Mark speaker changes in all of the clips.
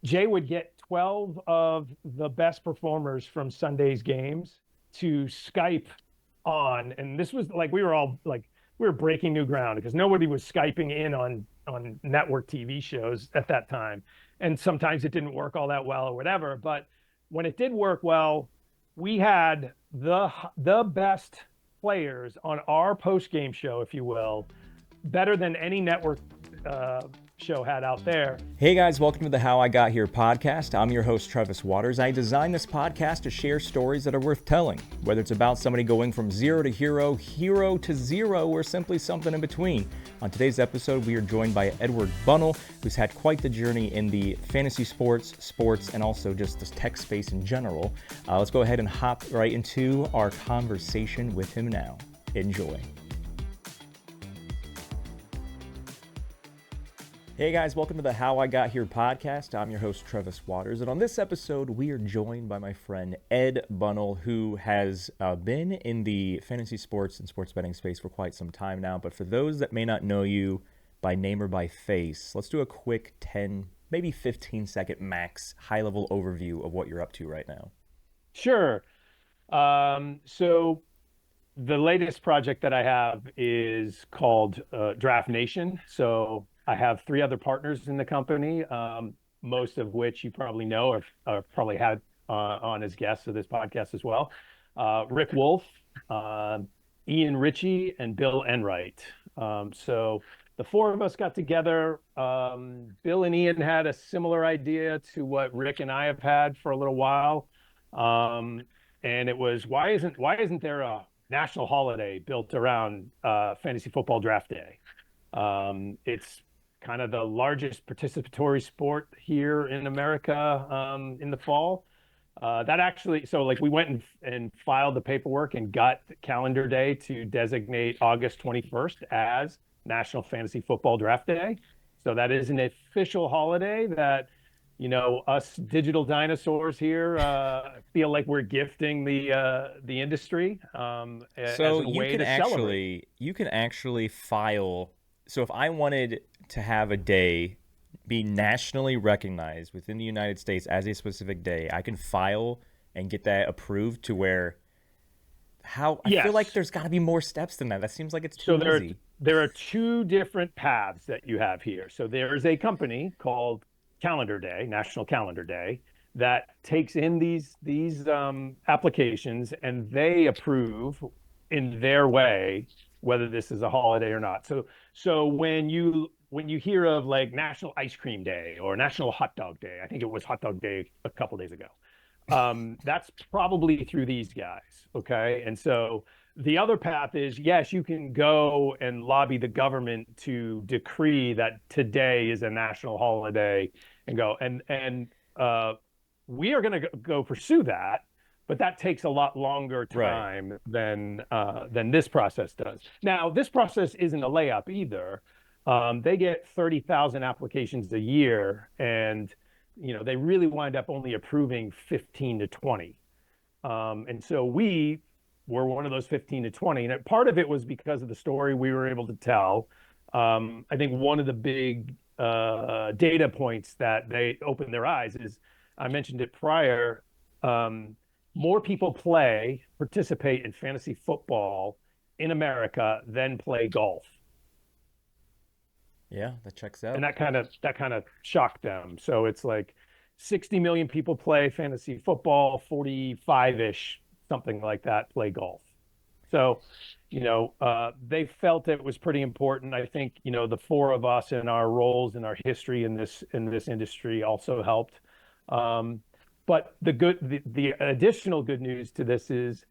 Speaker 1: Jay would get 12 of the best performers from Sunday's games to Skype on. And this was like, we were breaking new ground because nobody was Skyping in on network TV shows at that time. And sometimes it didn't work all that well or whatever. But when it did work well, we had the best players on our post game show, if you will, better than any network show had out there.
Speaker 2: Hey guys, welcome to the How I Got Here podcast. I'm your host, Travis Waters. I designed this podcast to share stories that are worth telling, whether it's about somebody going from zero to hero, hero to zero, or simply something in between. On today's episode, we are joined by Edward Bunnell, who's had quite the journey in the fantasy sports, and also just the tech space in general. Let's go ahead and hop right into our conversation with him now. Enjoy. Hey guys, welcome to the How I Got Here podcast. I'm your host, Travis Waters, and on this episode, we are joined by my friend Ed Bunnell, who has been in the fantasy sports and sports betting space for quite some time now. But for those that may not know you by name or by face, let's do a quick 10, maybe 15-second max high-level overview of what you're up to right now.
Speaker 1: Sure. So the latest project that I have is called Draft Nation. So I have three other partners in the company, most of which you probably know or probably had on as guests of this podcast as well. Rick Wolf, Ian Ritchie, and Bill Enright. So the four of us got together. Bill and Ian had a similar idea to what Rick and I have had for a little while. And it was, why isn't there a national holiday built around fantasy football draft day? It's kind of the largest participatory sport here in America in the fall. We went and filed the paperwork and got calendar day to designate August 21st as National Fantasy Football Draft Day. So that is an official holiday that, you know, us digital dinosaurs here feel like we're gifting the industry as a way to celebrate.
Speaker 2: You can actually file. So if I wanted to have a day be nationally recognized within the United States as a specific day, I can file and get that approved to where I feel like there's got to be more steps than that. That seems like it's too easy.
Speaker 1: There are two different paths that you have here. So there's a company called Calendar Day, National Calendar Day, that takes in these applications and they approve in their way whether this is a holiday or not. So when you hear of like National Ice Cream Day or National Hot Dog Day, I think it was Hot Dog Day a couple days ago. That's probably through these guys, okay? And so the other path is, yes, you can go and lobby the government to decree that today is a national holiday and go. And we are going to go pursue that. But that takes a lot longer time than this process does. Now, this process isn't a layup either. They get 30,000 applications a year, and you know they really wind up only approving 15 to 20. And so we were one of those 15 to 20. And part of it was because of the story we were able to tell. I think one of the big data points that they opened their eyes is, I mentioned it prior, more people participate in fantasy football in America than play golf.
Speaker 2: Yeah, that checks out.
Speaker 1: And that kind of shocked them. So it's like 60 million people play fantasy football, 45-ish, something like that, play golf. So, you know, they felt it was pretty important. I think, you know, the four of us and our roles and our history in this industry also helped. But the additional good news to this is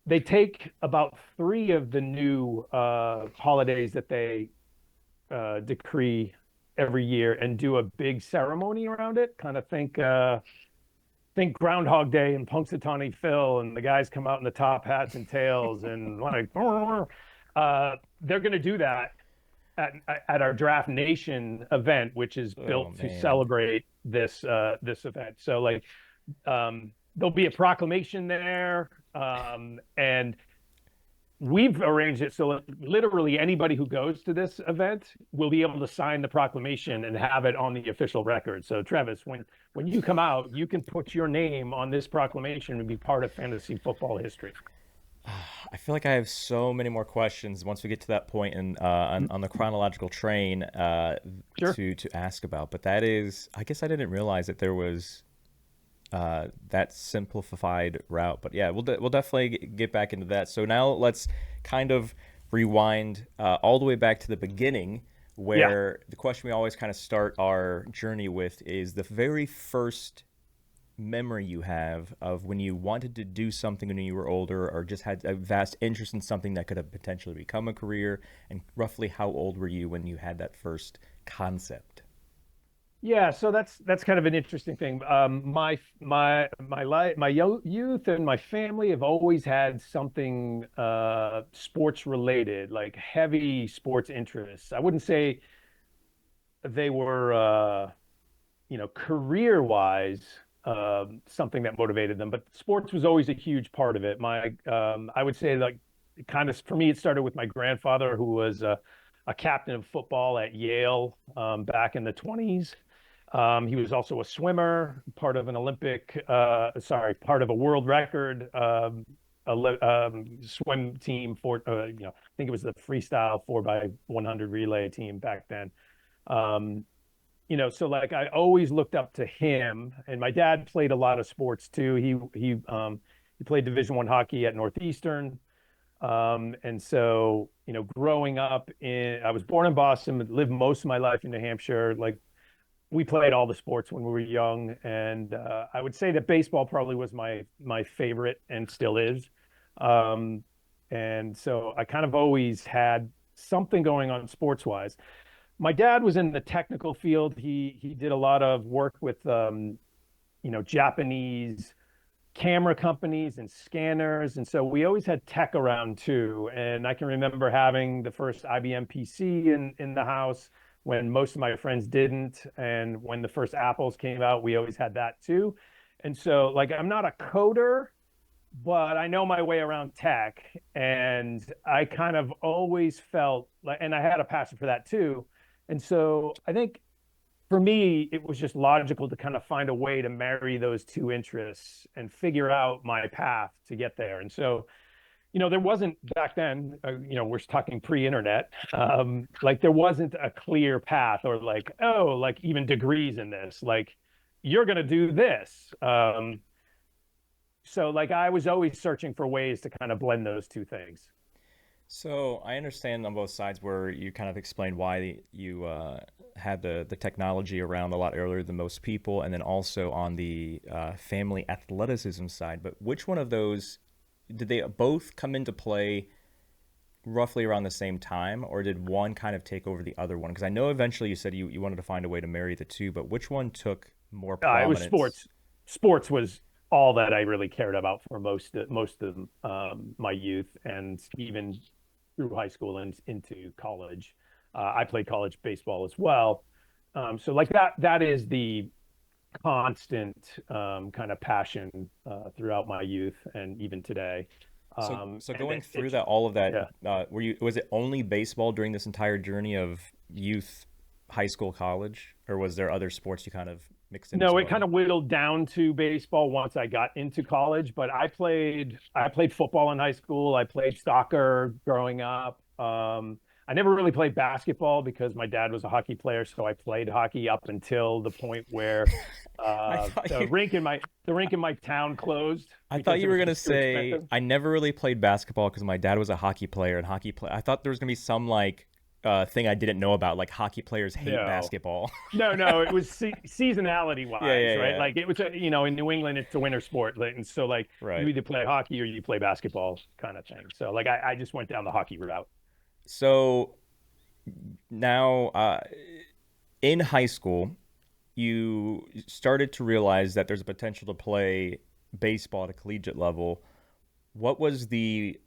Speaker 1: they take about three of the new holidays that they decree every year and do a big ceremony around it. Kind of think Groundhog Day and Punxsutawney Phil, and the guys come out in the top hats and tails and like they're going to do that at our Draft Nation event, which is built to celebrate this event. So like. There'll be a proclamation there, and we've arranged it so literally anybody who goes to this event will be able to sign the proclamation and have it on the official record. So Travis, when you come out, you can put your name on this proclamation and be part of fantasy football history.
Speaker 2: I feel like I have so many more questions once we get to that point in on the chronological train
Speaker 1: Sure.
Speaker 2: to ask about. But that is, I guess I didn't realize that there was that simplified route. But yeah, we'll definitely get back into that. So now let's kind of rewind all the way back to the beginning,
Speaker 1: Yeah.
Speaker 2: where the question we always kind of start our journey with is the very first memory you have of when you wanted to do something when you were older, or just had a vast interest in something that could have potentially become a career, and roughly how old were you when you had that first concept?
Speaker 1: Yeah, so that's kind of an interesting thing. My youth and my family have always had something sports related, like heavy sports interests. I wouldn't say they were career wise, something that motivated them, but sports was always a huge part of it. I would say, like, kind of for me, it started with my grandfather, who was a captain of football at Yale back in the 20s. He was also a swimmer, part of an part of a world record swim team for, I think it was the freestyle 4x100 relay team back then. Um, so like I always looked up to him, and my dad played a lot of sports too. He played Division I hockey at Northeastern. And so, growing up I was born in Boston, but lived most of my life in New Hampshire. Like, we played all the sports when we were young, and I would say that baseball probably was my favorite and still is. Um, and so I kind of always had something going on sports wise. My dad was in the technical field. He did a lot of work with Japanese camera companies and scanners, and so we always had tech around too. And I can remember having the first IBM PC in the house when most of my friends didn't, and when the first Apples came out, we always had that too. And so, like, I'm not a coder, but I know my way around tech, and I kind of always felt like, and I had a passion for that too. And so I think for me, it was just logical to kind of find a way to marry those two interests and figure out my path to get there. And so, there wasn't back then, we're talking pre-internet, like there wasn't a clear path, or like, oh, like even degrees in this, like you're going to do this. So like I was always searching for ways to kind of blend those two things.
Speaker 2: So I understand on both sides where you kind of explained why you had the technology around a lot earlier than most people, and then also on the family athleticism side. But which one of those did they both come into play roughly around the same time, or did one kind of take over the other one? Because I know eventually you said you wanted to find a way to marry the two, but which one took more
Speaker 1: It was
Speaker 2: prominence?
Speaker 1: sports. Sports was all that I really cared about for most of my youth, and even through high school and into college. I played college baseball as well. So like that is the constant kind of passion throughout my youth and even today.
Speaker 2: So
Speaker 1: And
Speaker 2: going through
Speaker 1: it's
Speaker 2: that, all of that,
Speaker 1: yeah.
Speaker 2: was it only baseball during this entire journey of youth, high school, college, or was there other sports you kind of mixed in as
Speaker 1: No, it kind
Speaker 2: well?
Speaker 1: of whittled down to baseball once I got into college, but I played football in high school. I played soccer growing up. I never really played basketball because my dad was a hockey player, so I played hockey up until the point where
Speaker 2: I thought
Speaker 1: the
Speaker 2: you
Speaker 1: rink in my town closed
Speaker 2: I thought
Speaker 1: because
Speaker 2: you
Speaker 1: it
Speaker 2: were
Speaker 1: was
Speaker 2: gonna
Speaker 1: just too
Speaker 2: say
Speaker 1: expensive.
Speaker 2: I never really played basketball because my dad was a hockey player, and I thought there was gonna be some like thing I didn't know about, like hocky players hate
Speaker 1: No,
Speaker 2: basketball.
Speaker 1: no, it was seasonality
Speaker 2: Yeah,
Speaker 1: wise,
Speaker 2: yeah,
Speaker 1: right?
Speaker 2: yeah.
Speaker 1: Like it was, in New England, it's a winter sport, like, and so like you
Speaker 2: Right.
Speaker 1: either play hockey or you play basketball, kind of thing. So like I just went down the hockey route.
Speaker 2: So now, in high school, you started to realize that there's a potential to play baseball at a collegiate level. What was the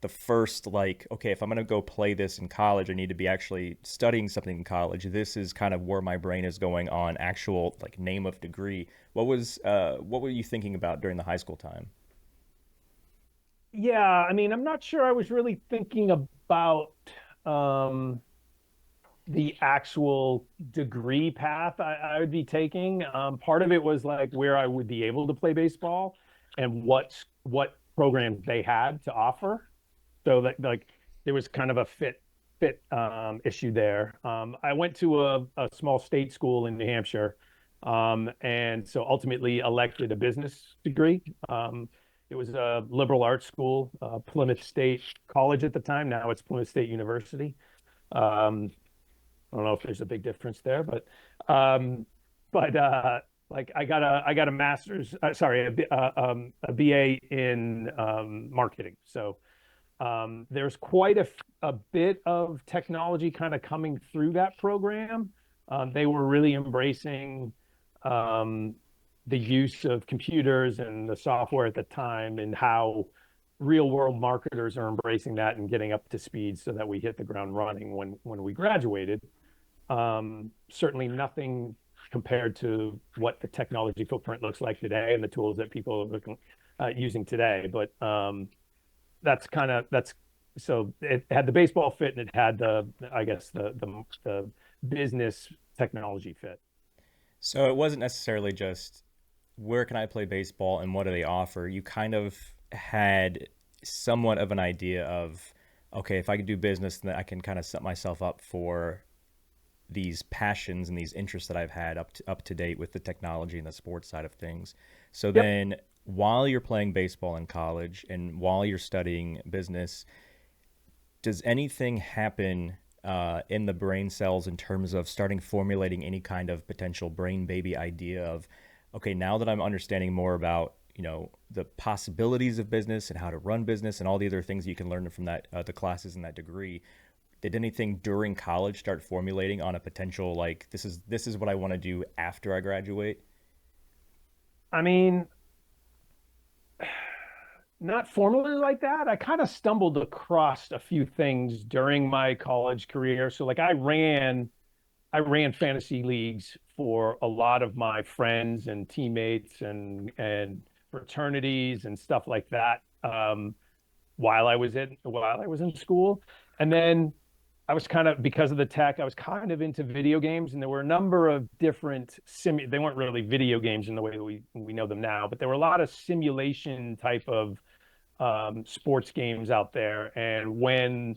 Speaker 2: first, like, okay, if I'm gonna go play this in college, I need to be actually studying something in college. This is kind of where my brain is going on actual like name of degree. What were you thinking about during the high school time?
Speaker 1: Yeah, I mean, I'm not sure I was really thinking about um, the actual degree path I would be taking. Part of it was like where I would be able to play baseball and what programs they had to offer. So that like there was kind of a fit issue there. I went to a small state school in New Hampshire, and so ultimately elected a business degree. It was a liberal arts school, Plymouth State College at the time. Now it's Plymouth State University. Um, I don't know if there's a big difference there, um, but like I got a master's, sorry, a BA in marketing. So there's quite a bit of technology kind of coming through that program. They were really embracing um, the use of computers and the software at the time, and how real world marketers are embracing that and getting up to speed so that we hit the ground running when we graduated. Certainly nothing compared to what the technology footprint looks like today and the tools that people are using today. But that's so it had the baseball fit and it had the, I guess, the business technology fit.
Speaker 2: So it wasn't necessarily just where can I play baseball and what do they offer. You kind of had somewhat of an idea of, okay, if I could do business, then I can kind of set myself up for these passions and these interests that I've had up to date with the technology and the sports side of things. So
Speaker 1: Yep.
Speaker 2: then while you're playing baseball in college and while you're studying business, does anything happen in the brain cells in terms of starting formulating any kind of potential brain baby idea of, okay, now that I'm understanding more about the possibilities of business and how to run business and all the other things you can learn from that the classes in that degree, did anything during college start formulating on a potential, like, this is what I want to do after I graduate?
Speaker 1: I mean, not formally like that. I kind of stumbled across a few things during my college career. So like I ran fantasy leagues for a lot of my friends and teammates and fraternities and stuff like that. While I was in school. And then I was kind of, because of the tech, I was kind of into video games, and there were a number of different they weren't really video games in the way that we know them now, but there were a lot of simulation type of sports games out there. And when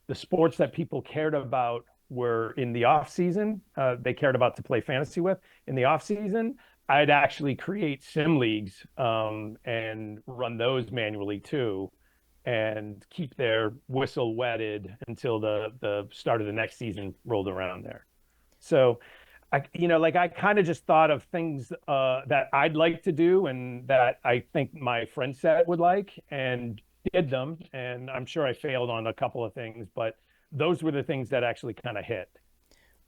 Speaker 1: the sports that people cared about were in the off season, they cared about to play fantasy with. In the off season, I'd actually create sim leagues and run those manually too, and keep their whistle wetted until the start of the next season rolled around there. So like I kind of just thought of things that I'd like to do and that I think my friend set would like, and did them. And I'm sure I failed on a couple of things, but those were the things that actually kind of hit.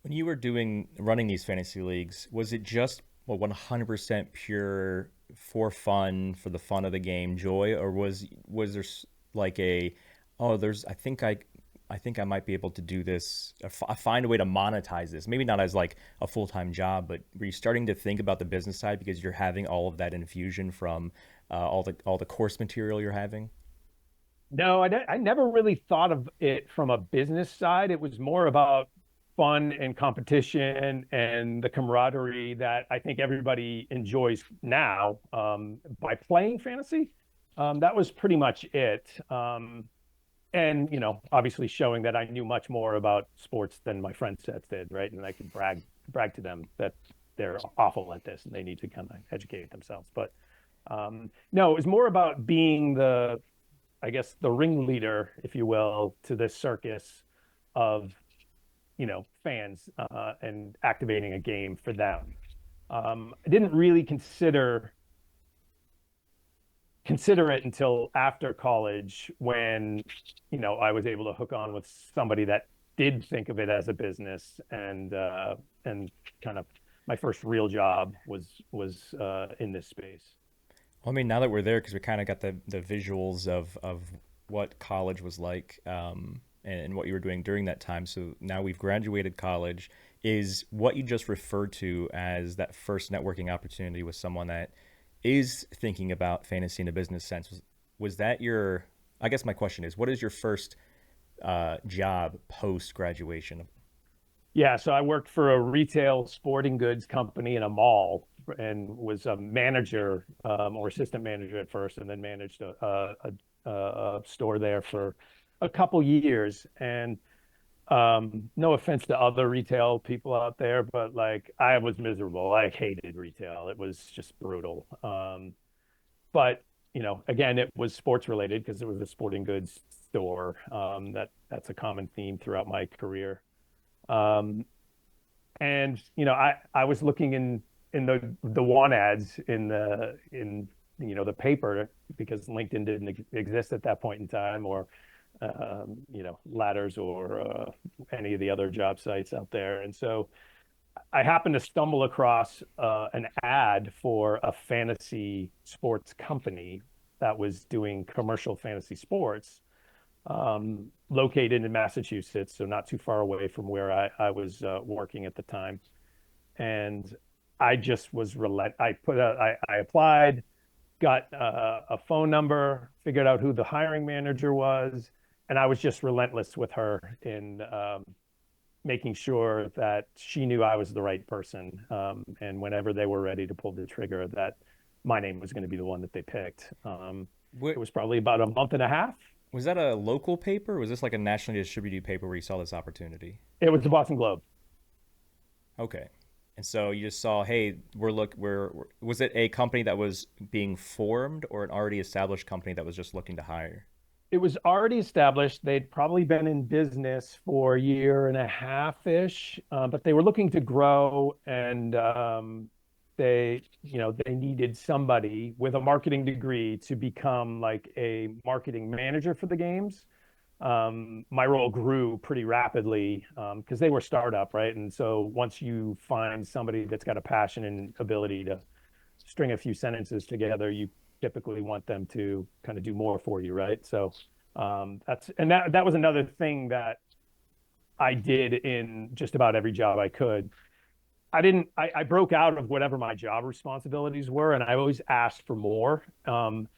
Speaker 2: When you were doing running these fantasy leagues, was it just 100% pure for fun, for the fun of the game, joy, or was there like a, oh, there's I think I might be able to do this, find a way to monetize this, maybe not as like a full-time job, but were you starting to think about the business side because you're having all of that infusion from all the course material you're having?
Speaker 1: No, I never really thought of it from a business side. It was more about fun and competition and the camaraderie that I think everybody enjoys now by playing fantasy. That was pretty much it. And obviously showing that I knew much more about sports than my friend sets did, right? And I could brag to them that they're awful at this and they need to kind of educate themselves. But no, it was more about being I guess, the ringleader, if you will, to this circus of fans and activating a game for them. I didn't really consider it until after college, when I was able to hook on with somebody that did think of it as a business, and kind of my first real job was in this space.
Speaker 2: Well, I mean, now that we're there, because we kind of got the visuals of what college was like, and what you were doing during that time. So now we've graduated college. Is what you just referred to as that first networking opportunity with someone that is thinking about fantasy in a business sense, was that I guess my question is, what is your first job post graduation?
Speaker 1: Yeah, so I worked for a retail sporting goods company in a mall and was a manager or assistant manager at first, and then managed a store there for a couple years. And no offense to other retail people out there, but like I was miserable. I hated retail. It was just brutal. But again, it was sports related because it was a sporting goods store. That's a common theme throughout my career. Um, and I was looking in the want ads in the paper because LinkedIn didn't exist at that point in time, or Ladders or any of the other job sites out there. And so I happened to stumble across an ad for a fantasy sports company that was doing commercial fantasy sports, located in Massachusetts, so not too far away from where I was working at the time. And I just was I applied, got a phone number, figured out who the hiring manager was, and I was just relentless with her in making sure that she knew I was the right person. And whenever they were ready to pull the trigger, that my name was going to be the one that they picked. It
Speaker 2: What
Speaker 1: was probably about a month and a half.
Speaker 2: was that, a local paper? Or was this like a nationally distributed paper where you saw this opportunity?
Speaker 1: It was the Boston Globe.
Speaker 2: Okay. And so you just saw, hey, was it a company that was being formed or an already established company that was just looking to hire?
Speaker 1: It was already established. They'd probably been in business for a year and a half ish, but they were looking to grow, and they needed somebody with a marketing degree to become like a marketing manager for the games. My role grew pretty rapidly because they were startup, right? And so once you find somebody that's got a passion and ability to string a few sentences together, you typically want them to kind of do more for you, right? So that was another thing that I did in just about every job I could. I broke out of whatever my job responsibilities were, and I always asked for more. And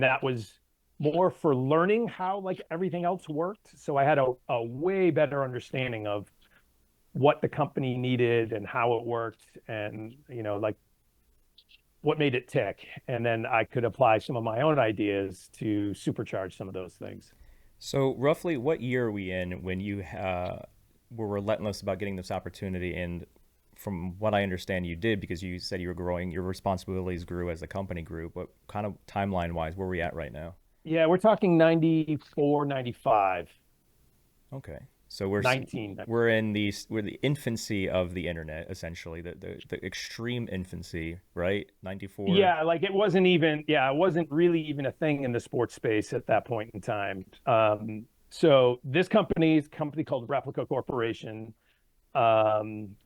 Speaker 1: that was more for learning how like everything else worked. So I had a way better understanding of what the company needed and how it worked, and like what made it tick. And then I could apply some of my own ideas to supercharge some of those things.
Speaker 2: So, roughly, what year are we in when you were relentless about getting this opportunity? And from what I understand, you did because you said you were growing, your responsibilities grew as the company grew. What kind of timeline wise, where are we at right now?
Speaker 1: Yeah, we're talking 94, 95,
Speaker 2: Okay, so we're
Speaker 1: 19.
Speaker 2: we're the infancy of the internet, essentially, the extreme infancy, right? 94.
Speaker 1: Yeah, like it wasn't really even a thing in the sports space at that point in time. So this company is a company called Replica Corporation. A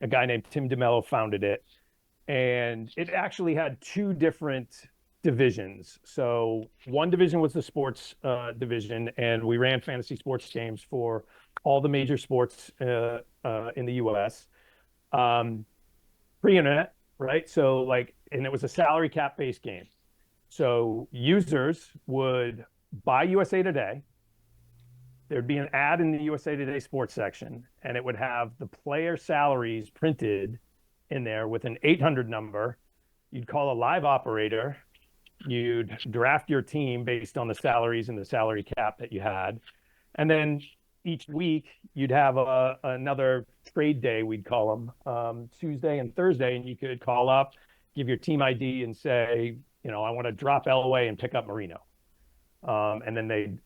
Speaker 1: guy named Tim DeMello founded it, and it actually had two different divisions. So one division was the sports division, and we ran fantasy sports games for all the major sports in the U.S. Um, Pre-internet, right? So like, and it was a salary cap based game. So users would buy USA Today. There'd be an ad in the USA Today sports section, and it would have the player salaries printed in there with an 800 number. You'd call a live operator. You'd draft your team based on the salaries and the salary cap that you had. And then each week you'd have another trade day, we'd call them, Tuesday and Thursday, and you could call up, give your team ID, and say, I want to drop Elway and pick up Marino. And then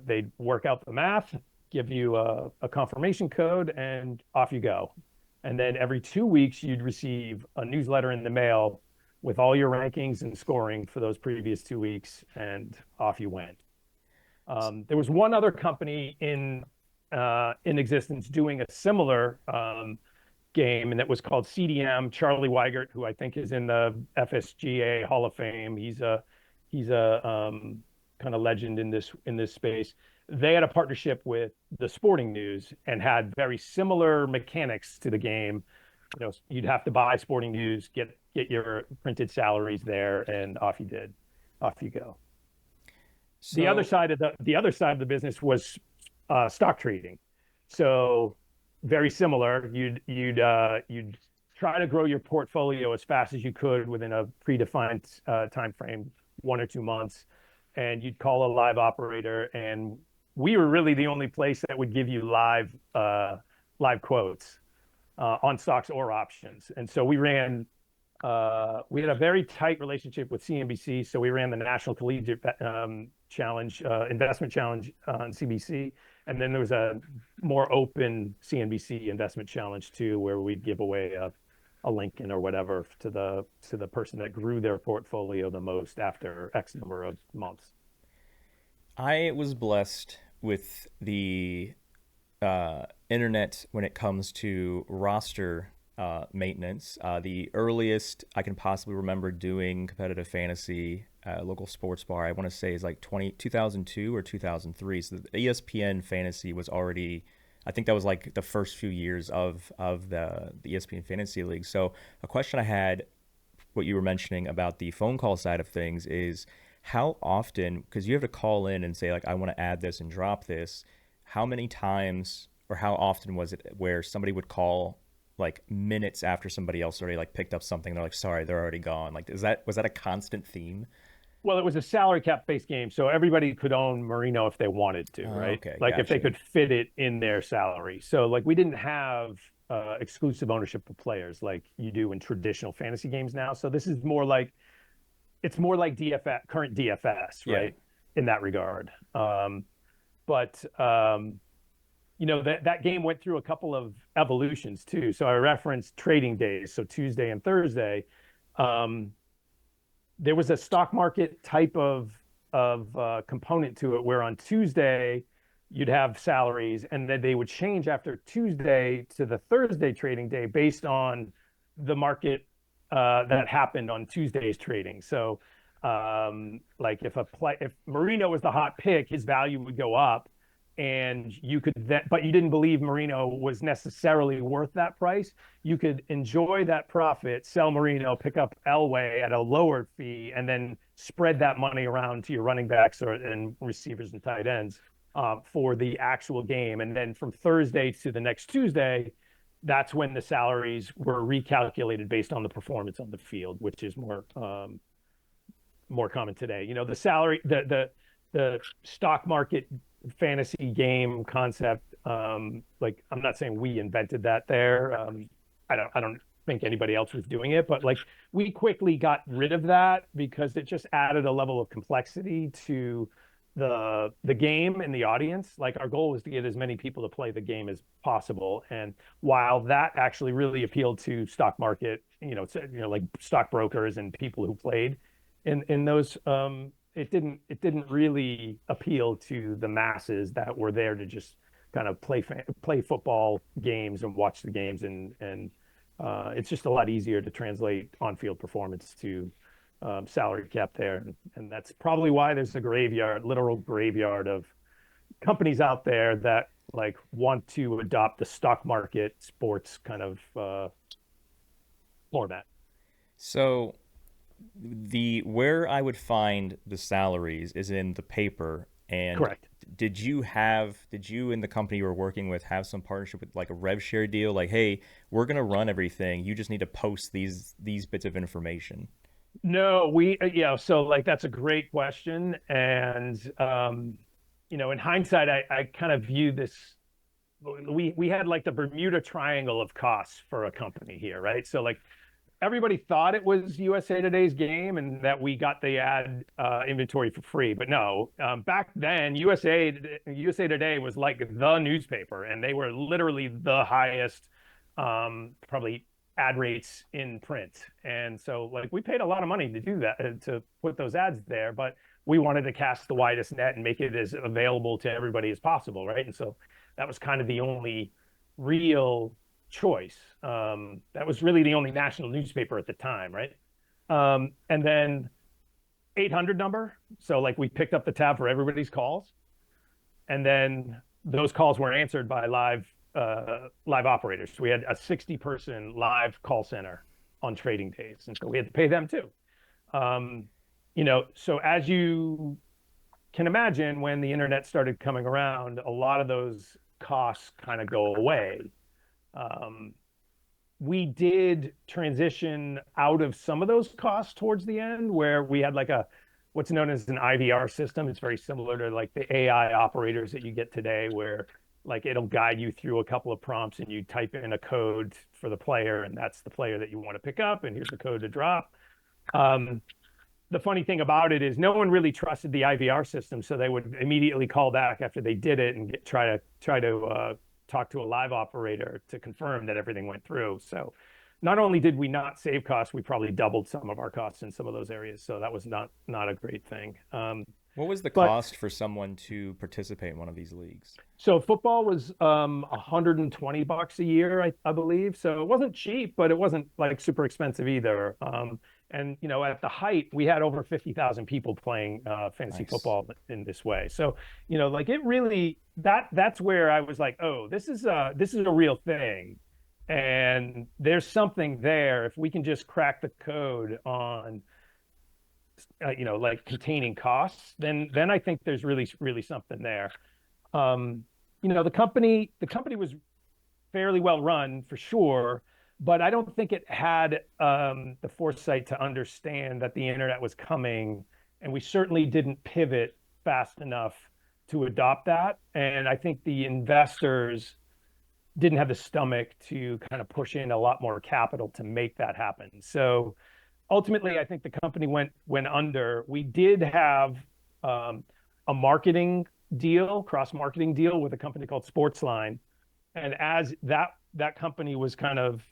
Speaker 1: they'd work out the math, give you a confirmation code, and off you go. And then every 2 weeks, you'd receive a newsletter in the mail with all your rankings and scoring for those previous 2 weeks, and off you went. There was one other company in existence doing a similar game, and that was called CDM. Charlie Weigert, who I think is in the FSGA Hall of Fame, he's a kind of legend in this space. They had a partnership with the Sporting News and had very similar mechanics to the game. You'd have to buy Sporting News, get your printed salaries there, and off you go. The other
Speaker 2: So
Speaker 1: side of the business was stock trading. So very similar. You'd try to grow your portfolio as fast as you could within a predefined time frame, 1 or 2 months, and you'd call a live operator, and we were really the only place that would give you live quotes on stocks or options. And so we had a very tight relationship with CNBC. So we ran the National Collegiate Challenge, Investment Challenge on CBC. And then there was a more open CNBC Investment Challenge too, where we'd give away a Lincoln or whatever to the person that grew their portfolio the most after X number of months.
Speaker 2: I was blessed with the internet when it comes to roster maintenance. The earliest I can possibly remember doing competitive fantasy local sports bar, I want to say, is like 2002 or 2003. So the ESPN fantasy was already, I think that was like the first few years of the ESPN fantasy league. So a question I had, what you were mentioning about the phone call side of things, is how often, because you have to call in and say like, I want to add this and drop this, how many times or how often was it where somebody would call like minutes after somebody else already like picked up something, they're like, sorry, they're already gone? Like, was that a constant theme?
Speaker 1: Well, it was a salary cap based game, so everybody could own Marino if they wanted to, right?
Speaker 2: Okay,
Speaker 1: Like if they
Speaker 2: gotcha.
Speaker 1: could fit it in their salary. So like we didn't have exclusive ownership of players like you do in traditional fantasy games now. So this is more like it's more like DFS, current DFS,
Speaker 2: Yeah.
Speaker 1: right? In that regard. But that game went through a couple of evolutions too. So I referenced trading days, so Tuesday and Thursday. Um, there was a stock market type of component to it where on Tuesday you'd have salaries, and then they would change after Tuesday to the Thursday trading day based on the market that happened on Tuesday's trading. So, like if Marino was the hot pick, his value would go up, and you could then, but you didn't believe Marino was necessarily worth that price. You could enjoy that profit, sell Marino, pick up Elway at a lower fee, and then spread that money around to your running backs and receivers and tight ends for the actual game. And then from Thursday to the next Tuesday, that's when the salaries were recalculated based on the performance on the field, which is more common today. The stock market fantasy game concept. Like I'm not saying we invented that there. I don't think anybody else was doing it, but like we quickly got rid of that because it just added a level of complexity to the game and the audience. Like our goal was to get as many people to play the game as possible. And while that actually really appealed to stock market, like stockbrokers and people who played in those it didn't really appeal to the masses that were there to just kind of play football games and watch the games, and it's just a lot easier to translate on-field performance to salary cap there, and that's probably why there's a literal graveyard of companies out there that like want to adopt the stock market sports kind of format.
Speaker 2: So the where I would find the salaries is in the paper. And
Speaker 1: Correct.
Speaker 2: did you in the company you were working with have some partnership with like a rev share deal? Like, hey, we're gonna run everything. You just need to post these bits of information.
Speaker 1: No, so like that's a great question. And in hindsight, I kind of view this. We had like the Bermuda Triangle of costs for a company here, right? So like everybody thought it was USA Today's game and that we got the ad inventory for free, but no. Back then, USA Today was like the newspaper, and they were literally the highest, probably ad rates in print. And so, like, we paid a lot of money to do that, to put those ads there, but we wanted to cast the widest net and make it as available to everybody as possible, right? And so that was kind of the only real choice. That was really the only national newspaper at the time, right? And then 800 number. So like we picked up the tab for everybody's calls, and then those calls were answered by live operators. So we had a 60-person live call center on trading days, and so we had to pay them too. So as you can imagine, when the internet started coming around, a lot of those costs kind of go away. Um, we did transition out of some of those costs towards the end, where we had like a what's known as an IVR system. It's very similar to like the AI operators that you get today, where like it'll guide you through a couple of prompts and you type in a code for the player, and that's the player that you want to pick up, and here's the code to drop. Um, the funny thing about it is no one really trusted the IVR system, so they would immediately call back after they did it and try to talk to a live operator to confirm that everything went through. So not only did we not save costs, we probably doubled some of our costs in some of those areas. So that was not a great thing.
Speaker 2: What was the
Speaker 1: But
Speaker 2: cost for someone to participate in one of these leagues?
Speaker 1: so football was $120 a year, I believe. So it wasn't cheap, but it wasn't like super expensive either. And at the height, we had over 50,000 people playing fantasy
Speaker 2: Nice.
Speaker 1: football in this way. So like it really that's where I was like, oh, this is a real thing, and there's something there if we can just crack the code on like containing costs. Then I think there's really something there. um, the company was fairly well run for sure, but I don't think it had the foresight to understand that the internet was coming, and we certainly didn't pivot fast enough to adopt that. And I think the investors didn't have the stomach to kind of push in a lot more capital to make that happen. So ultimately, I think the company went under. We did have um, a marketing deal, cross marketing deal with a company called Sportsline, and as that company was kind of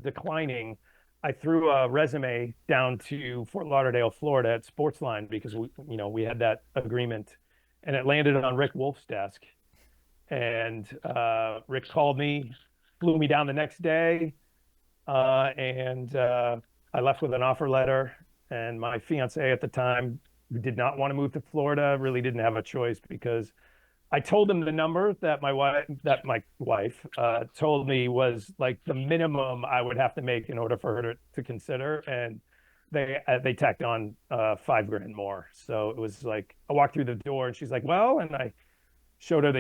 Speaker 1: declining, I threw a resume down to Fort Lauderdale, Florida, at Sportsline, because we had that agreement, and it landed on Rick Wolf's desk. And Rick called me, flew me down the next day, and I left with an offer letter. And my fiance at the time, who did not want to move to Florida, really didn't have a choice, because I told him the number that my wife told me was like the minimum I would have to make in order for her to consider, and they tacked on $5,000 more. So it was like I walked through the door, and she's like, "Well," and I showed her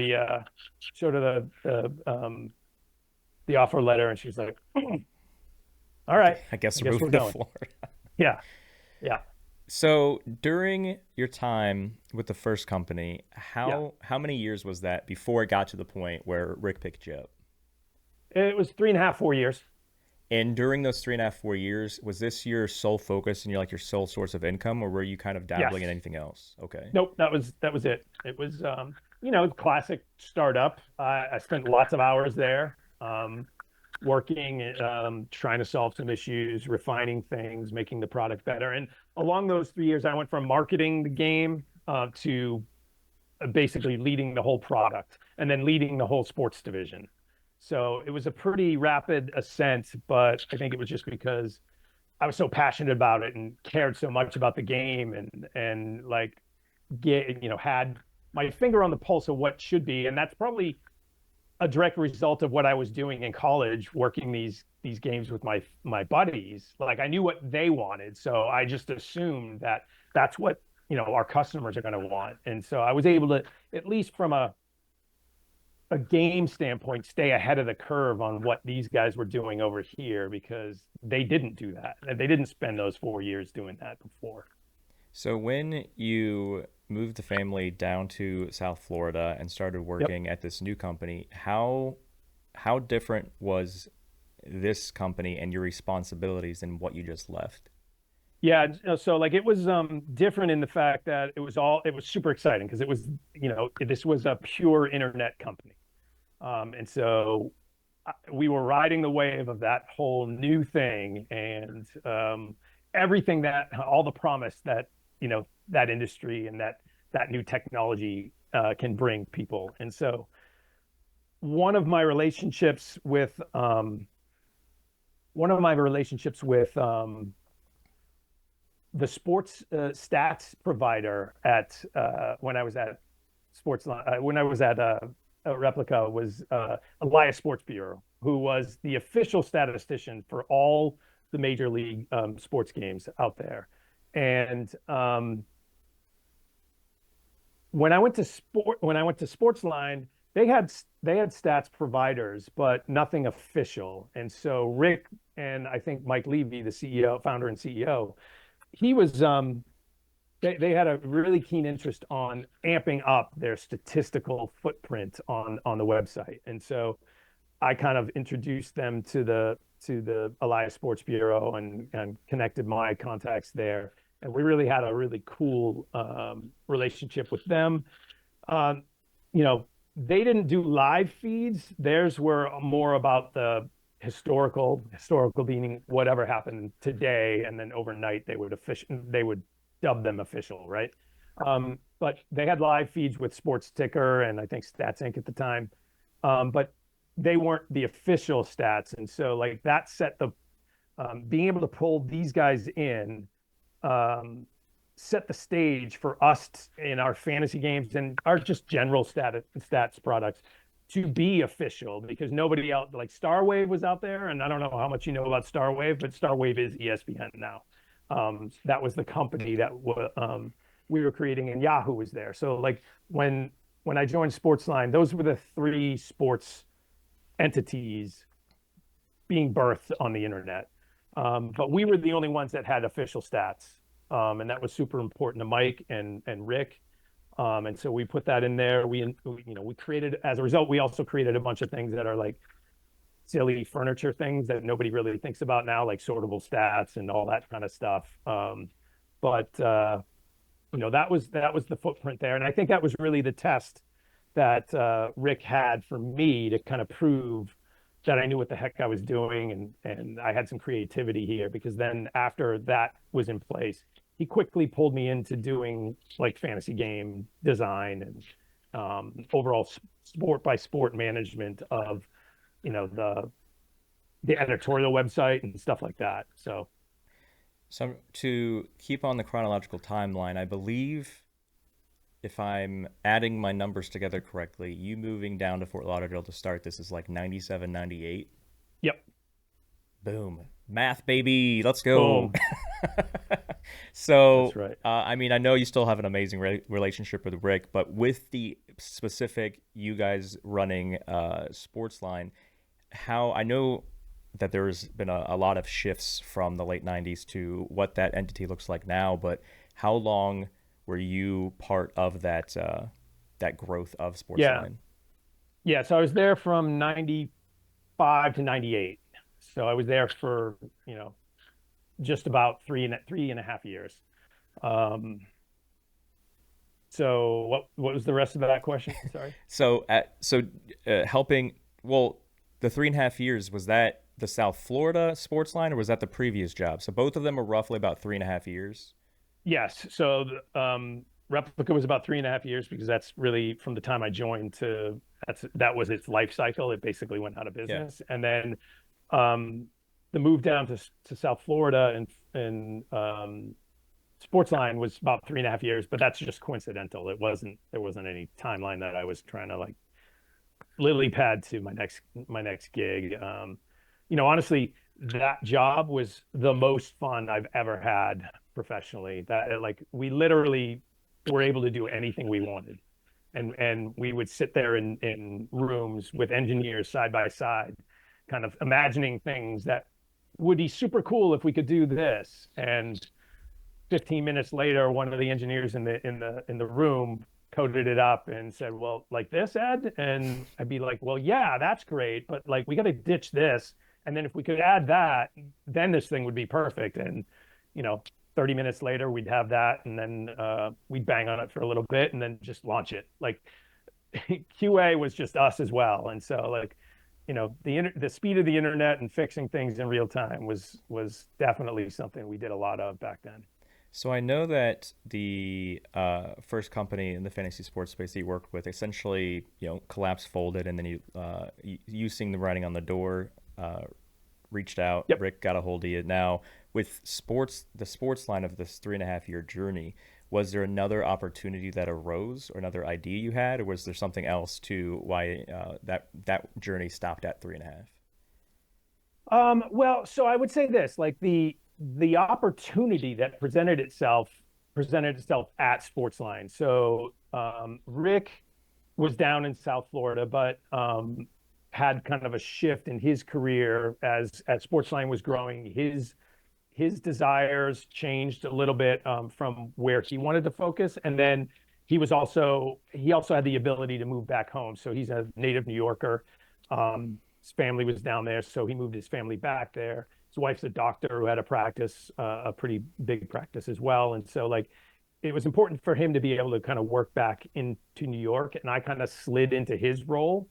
Speaker 1: the offer letter, and she's like, "All right,
Speaker 2: I guess
Speaker 1: I
Speaker 2: we're
Speaker 1: guess we're
Speaker 2: moving to
Speaker 1: going."
Speaker 2: Florida.
Speaker 1: Yeah, yeah,
Speaker 2: So during your time with the first company,
Speaker 1: yeah.
Speaker 2: how many years was that before it got to the point where Rick picked you up?
Speaker 1: It was 3.5, 4 years.
Speaker 2: And during those 3.5, 4 years, was this your sole focus and your sole source of income, or were you kind of
Speaker 1: Yes.
Speaker 2: dabbling in anything else? Okay.
Speaker 1: Nope, that was it. It was classic startup. I spent lots of hours there, working, trying to solve some issues, refining things, making the product better. And along those 3 years, I went from marketing the game to basically leading the whole product, and then leading the whole sports division. So it was a pretty rapid ascent, but I think it was just because I was so passionate about it and cared so much about the game, and like had my finger on the pulse of what should be. And that's probably a direct result of what I was doing in college, working these games with my buddies. Like I knew what they wanted, so I just assumed that that's what our customers are going to want. And so I was able to, at least from a game standpoint, stay ahead of the curve on what these guys were doing over here, because they didn't do that. They didn't spend those 4 years doing that before.
Speaker 2: So when you moved the family down to South Florida and started
Speaker 1: Yep.
Speaker 2: working at this new company, how different was this company and your responsibilities than what you just left?
Speaker 1: Yeah, so like it was different in the fact that it was super exciting, because it was, this was a pure internet company. And so we were riding the wave of that whole new thing, and everything, that all the promise that that industry and that new technology can bring people. And so one of my relationships with one of my relationships with the sports stats provider at when I was at when I was at Replica, was Elias Sports Bureau, who was the official statistician for all the major league sports games out there. And when I went to Sportsline, they had stats providers, but nothing official. And so Rick and I think Mike Levy, the CEO, founder and CEO, he was they had a really keen interest on amping up their statistical footprint on the website. And so I kind of introduced them to the Elias Sports Bureau and connected my contacts there. And we really had a really cool relationship with them. Um, you know, they didn't do live feeds. Theirs were more about the historical meaning whatever happened today, and then overnight they would dub them official, right? But they had live feeds with Sports Ticker and I think Stats Inc. at the time, but they weren't the official stats, and so like that set the being able to pull these guys in um, set the stage for us in our fantasy games and our just general stats products to be official because nobody else like Starwave was out there, and I don't know how much you know about Starwave, but Starwave is ESPN now. That was the company that we were creating, and Yahoo was there. So like when I joined Sportsline, those were the three sports entities being birthed on the internet. But we were the only ones that had official stats. And that was super important to Mike and Rick. And so we put that in there. We created, as a result, we also created a bunch of things that are like silly furniture things that nobody really thinks about now, like sortable stats and all that kind of stuff. But that was the footprint there. And I think that was really the test that Rick had for me to kind of prove that I knew what the heck I was doing and I had some creativity here, because then after that was in place, he quickly pulled me into doing like fantasy game design and overall sport by sport management of the editorial website and stuff like that.
Speaker 2: So to keep on the chronological timeline, I believe if I'm adding my numbers together correctly, you moving down to Fort Lauderdale to start this is like 97, 98.
Speaker 1: Yep.
Speaker 2: Boom. Math, baby. Let's go.
Speaker 1: Boom.
Speaker 2: So,
Speaker 1: That's right.
Speaker 2: I mean, I know you still have an amazing relationship with Rick, but with the specific you guys running Sportsline, how I know that there's been a lot of shifts from the late 90s to what that entity looks like now, but how long were you part of that that growth of Sportsline?
Speaker 1: Yeah. So I was there from 95 to 98. So I was there for, just about three and a half years. Um, so what was the rest of that question? Sorry.
Speaker 2: Helping, well, the 3.5 years, was that the South Florida Sportsline or was that the previous job? So both of them are roughly about 3.5 years.
Speaker 1: Yes. So Replica was about 3.5 years because that's really from the time I joined to that was its life cycle. It basically went out of
Speaker 2: Yeah.
Speaker 1: business, and then the move down to South Florida and Sportsline was about 3.5 years, but that's just coincidental. There wasn't any timeline that I was trying to like lily pad to my next gig. Honestly, that job was the most fun I've ever had professionally. That like we literally were able to do anything we wanted, and we would sit there in rooms with engineers side by side, kind of imagining things that would be super cool if we could do this. And 15 minutes later, one of the engineers in the room coded it up and said, well, like this, Ed? And I'd be like, well, yeah, that's great, but like we got to ditch this. And then if we could add that, then this thing would be perfect. And, 30 minutes later, we'd have that. And then we'd bang on it for a little bit and then just launch it. Like QA was just us as well. And so like, the speed of the internet and fixing things in real time was definitely something we did a lot of back then.
Speaker 2: So I know that the first company in the fantasy sports space that you worked with essentially, collapsed, folded, and then you seeing the writing on the door, reached out.
Speaker 1: Yep.
Speaker 2: Rick got a hold of you. Now with the sports line of this 3.5 year journey, was there another opportunity that arose or another idea you had, or was there something else to why that journey stopped at 3.5?
Speaker 1: Well, so I would say this, like the opportunity that presented itself presented itself at Sportsline. So Rick was down in South Florida, but had kind of a shift in his career as Sportsline was growing. His desires changed a little bit from where he wanted to focus, and then he also had the ability to move back home. So he's a native New Yorker. His family was down there, so he moved his family back there. His wife's a doctor who had a practice, a pretty big practice as well, and so like it was important for him to be able to kind of work back into New York, and I kind of slid into his role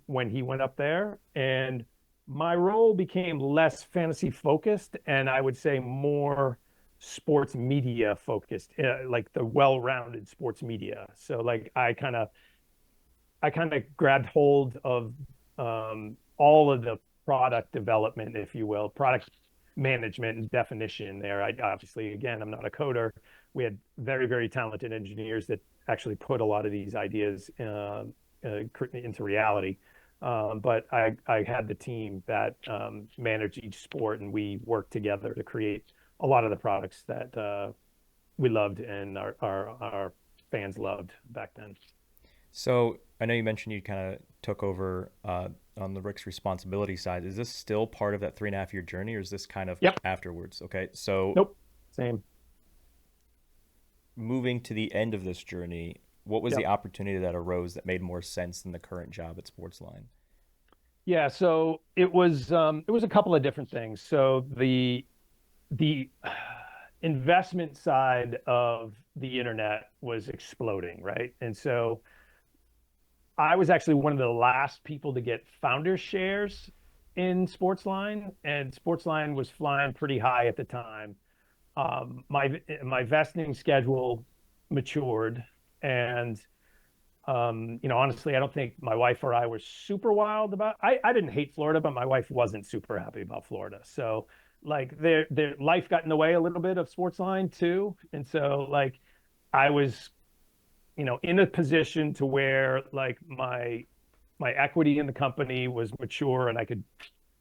Speaker 1: when he went up there, and my role became less fantasy focused, and I would say more sports media focused, like the well-rounded sports media. So like I kind of grabbed hold of all of the product development, if you will, product management and definition there. I obviously, again, I'm not a coder. We had very, very talented engineers that actually put a lot of these ideas into reality. But I had the team that managed each sport, and we worked together to create a lot of the products that we loved and our fans loved back then.
Speaker 2: So I know you mentioned you kind of took over on the Rick's responsibility side. Is this still part of that 3.5 year journey, or is this kind of
Speaker 1: Yep.
Speaker 2: afterwards? Okay, so
Speaker 1: Nope. Same.
Speaker 2: moving to the end of this journey, what was the
Speaker 1: Yep.
Speaker 2: opportunity that arose that made more sense than the current job at Sportsline?
Speaker 1: Yeah. So it was a couple of different things. So the investment side of the internet was exploding, right? And so I was actually one of the last people to get founder shares in Sportsline, and Sportsline was flying pretty high at the time. My vesting schedule matured, and honestly, I don't think my wife or I were super wild about. I didn't hate Florida, but my wife wasn't super happy about Florida. So like their life got in the way a little bit of Sportsline too, and so like I was in a position to where like my equity in the company was mature and I could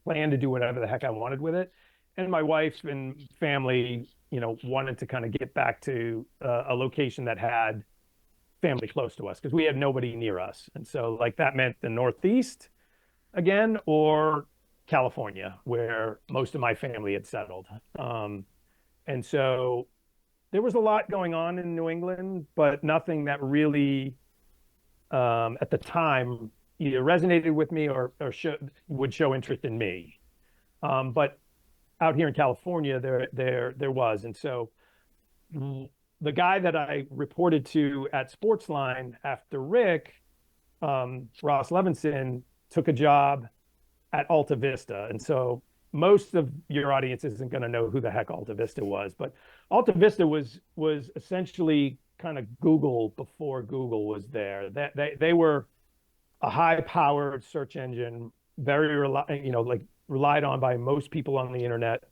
Speaker 1: plan to do whatever the heck I wanted with it. And my wife and family, wanted to kind of get back to a location that had family close to us because we had nobody near us. And so like that meant the Northeast again or California, where most of my family had settled. And so there was a lot going on in New England, but nothing that really at the time either resonated with me or would show interest in me. But out here in California, there was, and so the guy that I reported to at Sportsline after Rick, Ross Levinson, took a job at Alta Vista, and so most of your audience isn't going to know who the heck Alta Vista was, but Alta Vista was essentially kind of Google before Google was there. That they were a high-powered search engine, very relied on by most people on the internet.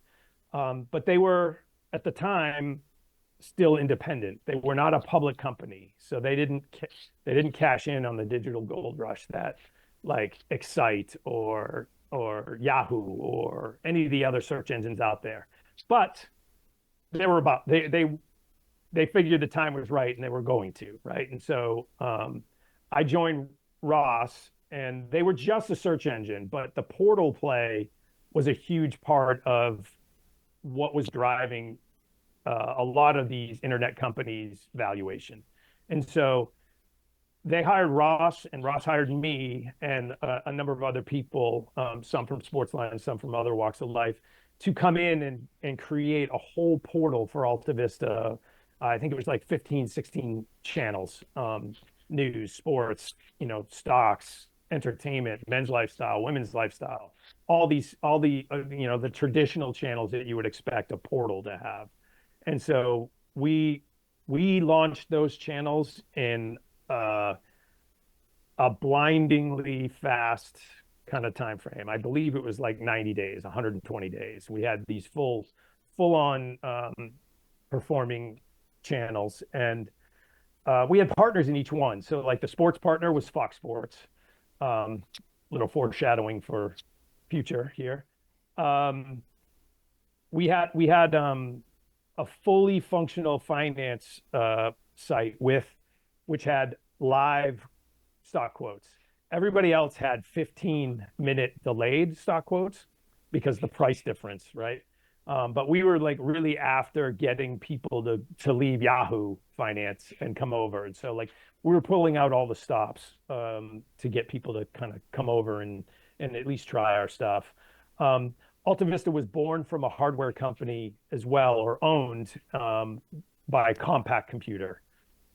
Speaker 1: But they were at the time still independent. They were not a public company, so they didn't cash in on the digital gold rush that like Excite or Yahoo or any of the other search engines out there. But they figured the time was right and they were going to, right? And so I joined Ross, and they were just a search engine, but the portal play was a huge part of what was driving a lot of these internet companies' valuation. And so they hired Ross, and Ross hired me and a number of other people, some from Sportsline, some from other walks of life, to come in and create a whole portal for Alta Vista. I think it was like 15, 16 channels, news, sports, stocks, entertainment, men's lifestyle, women's lifestyle, all the traditional channels that you would expect a portal to have. And so we launched those channels in a blindingly fast kind of time frame. I believe it was like 90 days, 120 days. We had these full on performing channels, and we had partners in each one. So like the sports partner was Fox Sports. Little foreshadowing for future here. We had a fully functional finance site which had live stock quotes. Everybody else had 15-minute delayed stock quotes because the price difference, right? But we were like really after getting people to leave Yahoo Finance and come over, and so like we were pulling out all the stops to get people to kind of come over and at least try our stuff. Um, Alta Vista was born from a hardware company as well, or owned by Compaq Computer.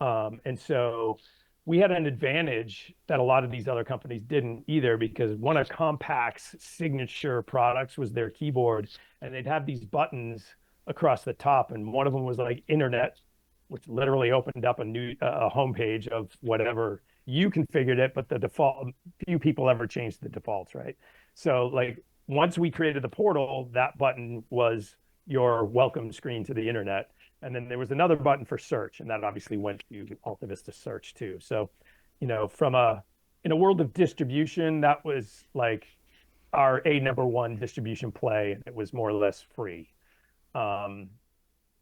Speaker 1: And so we had an advantage that a lot of these other companies didn't either, because one of Compaq's signature products was their keyboard, and they'd have these buttons across the top, and one of them was like internet, which literally opened up a new homepage of whatever you configured it, but the default, few people ever changed the defaults, right? So like once we created the portal, that button was your welcome screen to the internet. And then there was another button for search, and that obviously went to Alta Vista Search too. So, in a world of distribution, that was like our number one distribution play, and it was more or less free. Um,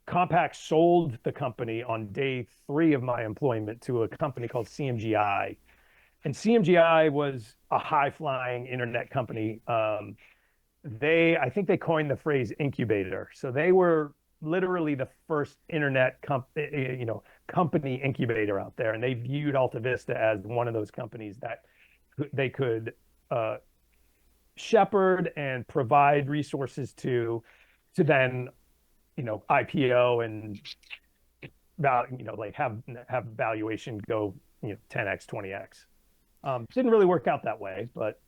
Speaker 1: Compaq sold the company on day 3 of my employment to a company called CMGI, and CMGI was a high-flying internet company. I think they coined the phrase incubator. So they were literally the first company incubator out there, and they viewed Alta Vista as one of those companies that they could shepherd and provide resources to then IPO and like have valuation go 10x 20x. Didn't really work out that way, but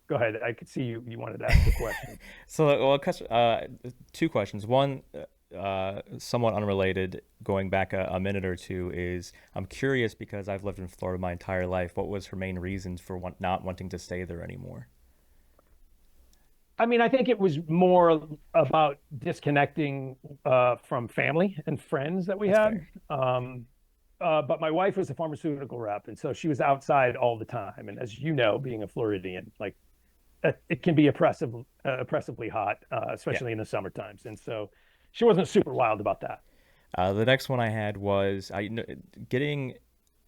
Speaker 1: go ahead. I could see you wanted to ask a question.
Speaker 2: So, well, two questions. One, somewhat unrelated, going back a minute or two, is I'm curious because I've lived in Florida my entire life. What was her main reasons for not wanting to stay there anymore?
Speaker 1: I mean, I think it was more about disconnecting from family and friends that we
Speaker 2: That's
Speaker 1: had.
Speaker 2: fair.
Speaker 1: But my wife was a pharmaceutical rep, and so she was outside all the time. And as you know, being a Floridian, like it can be oppressively hot,
Speaker 2: Yeah.
Speaker 1: especially in the summer times. And so she wasn't super wild about that.
Speaker 2: The next one I had was getting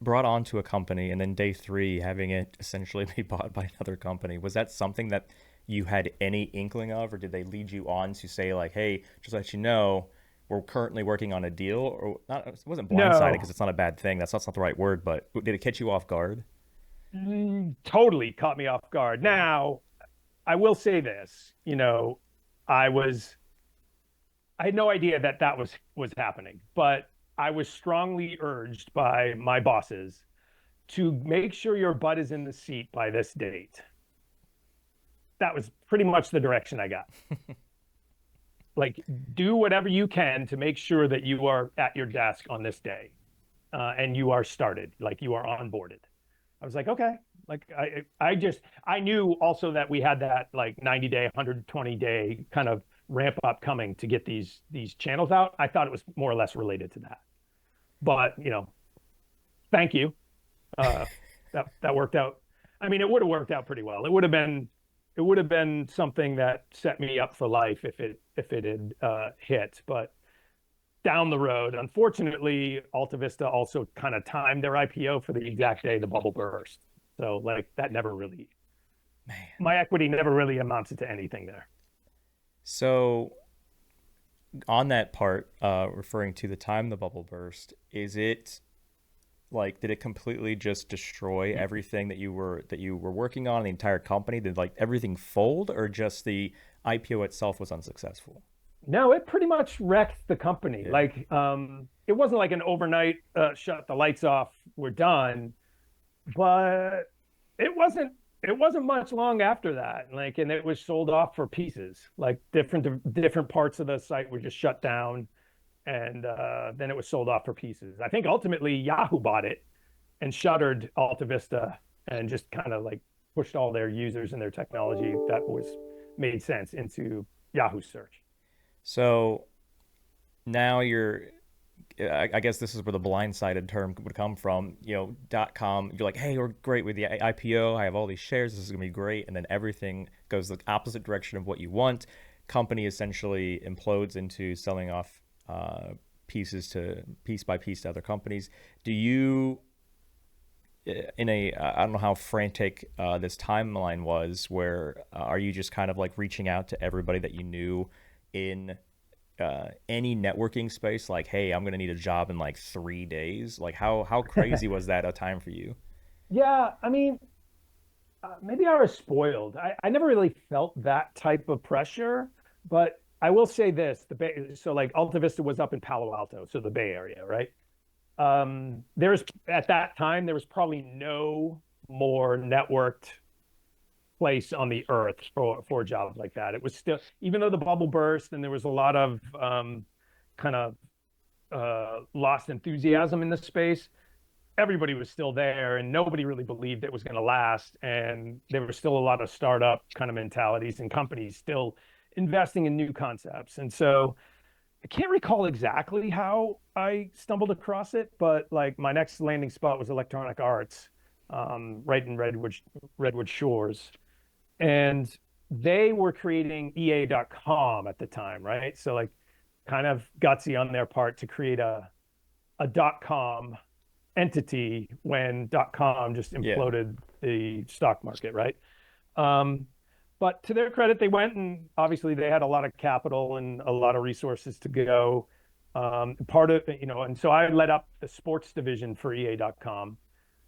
Speaker 2: brought onto a company and then day 3 having it essentially be bought by another company. Was that something that you had any inkling of, or did they lead you on to say like, hey, just let you know, we're currently working on a deal? Or not, it wasn't blindsided because
Speaker 1: No,
Speaker 2: it's not a bad thing. That's not the right word, but did it catch you off guard?
Speaker 1: totally caught me off guard. Now, I will say this, I was I had no idea that that was happening, but I was strongly urged by my bosses to make sure your butt is in the seat by this date. That was pretty much the direction I got. Like, do whatever you can to make sure that you are at your desk on this day, and you are started, like you are onboarded. I was like, okay. Like I knew also that we had that like 90-day, 120-day kind of ramp up coming to get these channels out. I thought it was more or less related to that. But, thank you. Uh that worked out. I mean, it would have worked out pretty well. It would have been something that set me up for life if it had hit. But down the road, unfortunately, Alta Vista also kind of timed their IPO for the exact day the bubble burst. So like that never really,
Speaker 2: Man.
Speaker 1: my equity never really amounted to anything there.
Speaker 2: So on that part, referring to the time the bubble burst, is it like did it completely just destroy everything that you were working on, the entire company? Did like everything fold, or just the IPO itself was unsuccessful?
Speaker 1: No, it pretty much wrecked the company.
Speaker 2: Yeah.
Speaker 1: Like, it wasn't like an overnight shut the lights off, we're done, but it wasn't much long after that. Like, and it was sold off for pieces. Like different parts of the site were just shut down, and then it was sold off for pieces. I think ultimately Yahoo bought it and shuttered Alta Vista and just kind of like pushed all their users and their technology that was made sense into Yahoo search.
Speaker 2: So now I guess this is where the blindsided term would come from. .com. You're like, hey, we're great with the IPO. I have all these shares. This is gonna be great, and then everything goes the opposite direction of what you want. Company essentially implodes into selling off piece by piece to other companies. Do you, in a, I don't know how frantic this timeline was, where are you just kind of like reaching out to everybody that you knew in any networking space, like, hey, I'm gonna need a job in like 3 days? Like, how crazy was that a time for you?
Speaker 1: Yeah, I mean, maybe I was spoiled. I never really felt that type of pressure, but I will say this: the Bay, so like Alta Vista was up in Palo Alto, so the Bay Area, right? There's at that time there was probably no more networked place on the earth for a job like that. It was still, even though the bubble burst and there was a lot of kind of lost enthusiasm in the space, everybody was still there and nobody really believed it was going to last. And there was still a lot of startup kind of mentalities and companies still investing in new concepts. And so I can't recall exactly how I stumbled across it, but like my next landing spot was Electronic Arts, right in Redwood Shores. And they were creating EA.com at the time, right? So like kind of gutsy on their part to create a .com entity when .com just
Speaker 2: Yeah.
Speaker 1: imploded the stock market, right? Um, but to their credit, they went and obviously they had a lot of capital and a lot of resources to go. Part of, and so I led up the sports division for EA.com.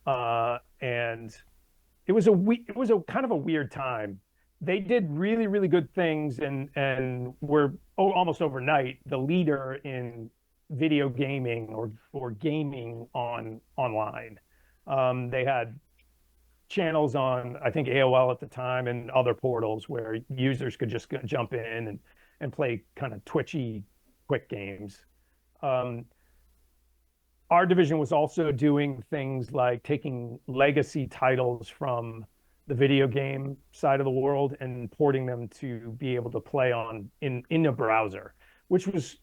Speaker 1: And it was a kind of a weird time. They did really, really good things and were almost overnight the leader in video gaming or gaming online. They had channels on, I think, AOL at the time and other portals where users could just jump in and play kind of twitchy quick games. Um, our division was also doing things like taking legacy titles from the video game side of the world and porting them to be able to play on in a browser, which was,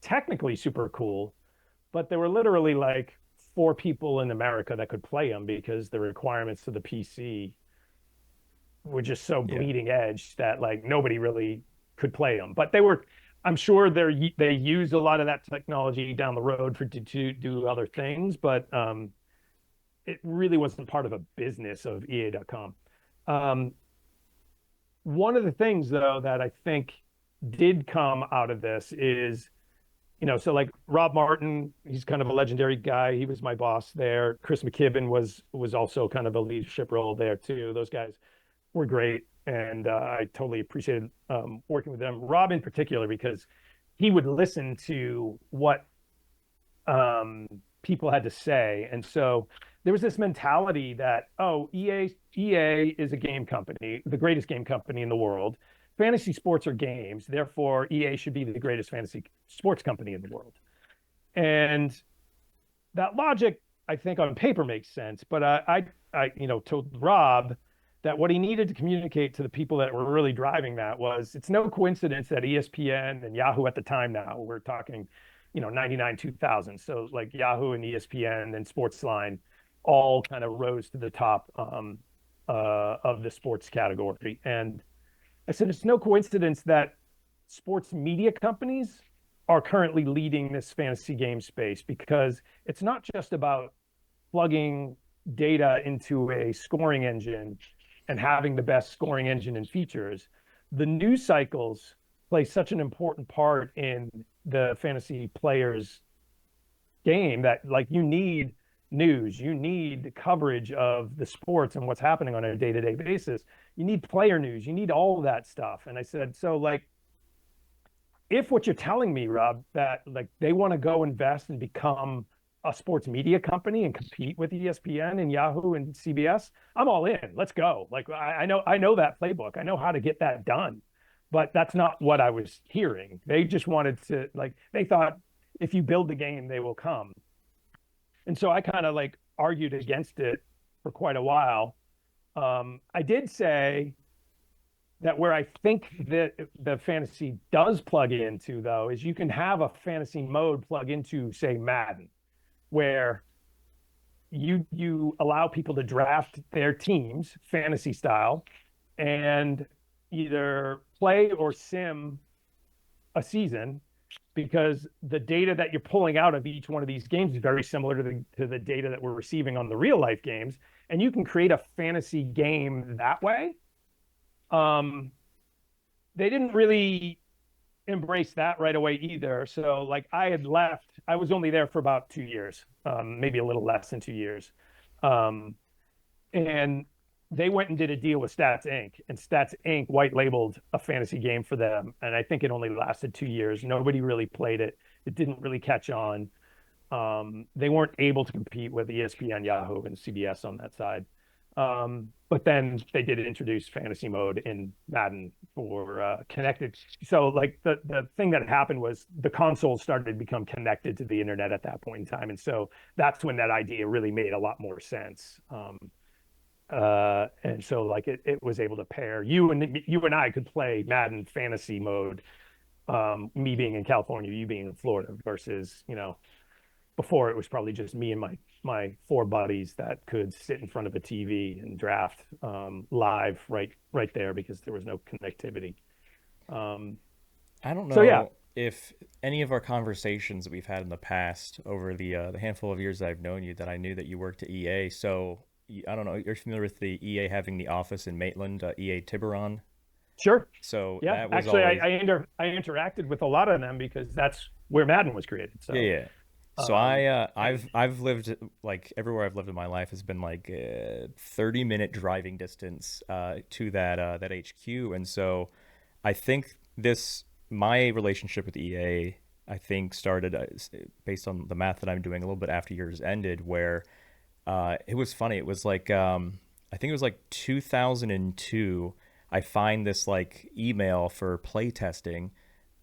Speaker 1: technically super cool, but there were literally like four people in America that could play them because the requirements of the PC were just so
Speaker 2: Yeah.
Speaker 1: bleeding edge that like nobody really could play them. But I'm sure they used a lot of that technology down the road to do other things, but it really wasn't part of a business of EA.com. Um, One of the things though that I think did come out of this is, so like Rob Martin, he's kind of a legendary guy. He was my boss there. Chris McKibben was also kind of a leadership role there too. Those guys were great, and I totally appreciated working with them. Rob in particular, because he would listen to what people had to say, and so there was this mentality that, oh, EA is a game company, the greatest game company in the world. Fantasy sports are games, therefore EA should be the greatest fantasy sports company in the world. And that logic, I think, on paper makes sense, but told Rob that what he needed to communicate to the people that were really driving that was it's no coincidence that ESPN and Yahoo at the time, now we're talking, 99, 2000. So like Yahoo and ESPN and Sportsline all kind of rose to the top of the sports category. And I said, it's no coincidence that sports media companies are currently leading this fantasy game space because it's not just about plugging data into a scoring engine and having the best scoring engine and features. The news cycles play such an important part in the fantasy players game that like you need news, you need coverage of the sports and what's happening on a day-to-day basis. You need player news, you need all of that stuff. And I said, so like if what you're telling me, Rob, that like they want to go invest and become a sports media company and compete with ESPN and Yahoo and CBS, I'm all in. Let's go. Like I know that playbook. I know how to get that done. But that's not what I was hearing. They just wanted to like they thought if you build the game, they will come. And so I kind of like argued against it for quite a while. I did say that where I think that the fantasy does plug into, though, is you can have a fantasy mode plug into, say, Madden, where you allow people to draft their teams fantasy style and either play or sim a season, because the data that you're pulling out of each one of these games is very similar to the data that we're receiving on the real life games, and you can create a fantasy game that way. Um, they didn't really embrace that right away either. So like I had left, I was only there for about 2 years, maybe a little less than 2 years. Um, and they went and did a deal with Stats Inc. and Stats Inc. white labeled a fantasy game for them. And I think it only lasted 2 years. Nobody really played it. It didn't really catch on. They weren't able to compete with ESPN, Yahoo, and CBS on that side. But then they did introduce fantasy mode in Madden for connected. So like the thing that happened was the consoles started to become connected to the internet at that point in time, and so that's when that idea really made a lot more sense. And so like it was able to pair you and I could play Madden fantasy mode. Me being in California, you being in Florida, versus before it was probably just me and my four buddies that could sit in front of a TV and draft live right there because there was no connectivity. Um,
Speaker 2: I don't
Speaker 1: so yeah,
Speaker 2: know if any of our conversations that we've had in the past over the handful of years that I've known you that I knew that you worked at EA. So I don't know. You're familiar with the EA having the office in Maitland, EA Tiburon.
Speaker 1: sure.
Speaker 2: So
Speaker 1: Yeah,
Speaker 2: that was
Speaker 1: actually,
Speaker 2: always
Speaker 1: I interacted with a lot of them because that's where Madden was created.
Speaker 2: yeah,
Speaker 1: So
Speaker 2: yeah. So
Speaker 1: um, and
Speaker 2: I've lived like everywhere I've lived in my life has been like 30-minute driving distance to that HQ, and so I think this my relationship with EA I think started based on the math that I'm doing a little bit after yours ended, where it was funny. It was like I think it was like 2002. I find this like email for play testing,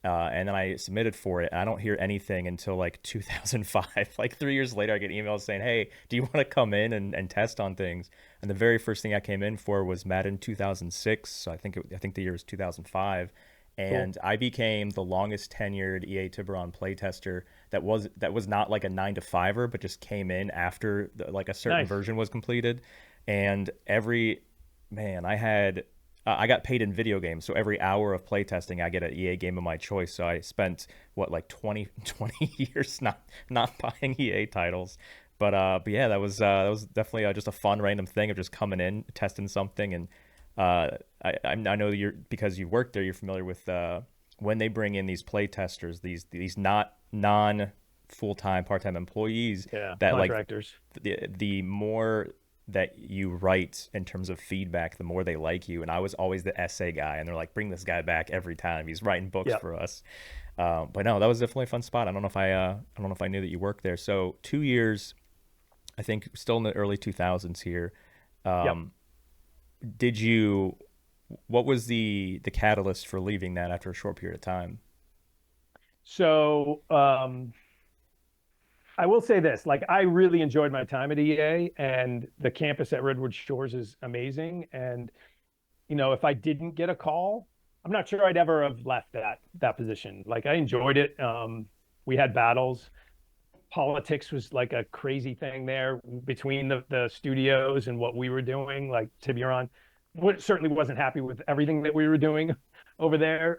Speaker 2: and then I submitted for it. I don't hear anything until like 2005. Like 3 years later, I get emails saying, "Hey, do you want to come in and test on things?" And the very first thing I came in for was Madden 2006. So I think the year was 2005,
Speaker 1: cool,
Speaker 2: and I became the longest tenured EA Tiburon playtester that was not like a 9 to 5er, but just came in after like a certain
Speaker 1: nice.
Speaker 2: version was completed. And every man, I got paid in video games, so every hour of playtesting, I get an EA game of my choice. So I spent what like 20 years not buying EA titles. But yeah, that was definitely just a fun random thing of just coming in, testing something, and I know you're because you worked there, you're familiar with when they bring in these play testers, these not non full time part time employees
Speaker 1: Yeah,
Speaker 2: that like
Speaker 1: contractors.
Speaker 2: the more that you write in terms of feedback, the more they like you. And I was always the essay guy, and they're like, "Bring this guy back every time. He's writing books
Speaker 1: Yeah.
Speaker 2: for us." But no, that was definitely a fun spot. I don't know if I knew that you worked there. So 2 years, I think, still in the early 2000s here.
Speaker 1: Yep.
Speaker 2: Um, did you? What was the catalyst for leaving that after a short period of time?
Speaker 1: So I will say this, like I really enjoyed my time at EA, and the campus at Redwood Shores is amazing. And if I didn't get a call, I'm not sure I'd ever have left that position. Like I enjoyed it. We had battles. Politics was like a crazy thing there between the studios and what we were doing. Like Tiburon certainly wasn't happy with everything that we were doing over there.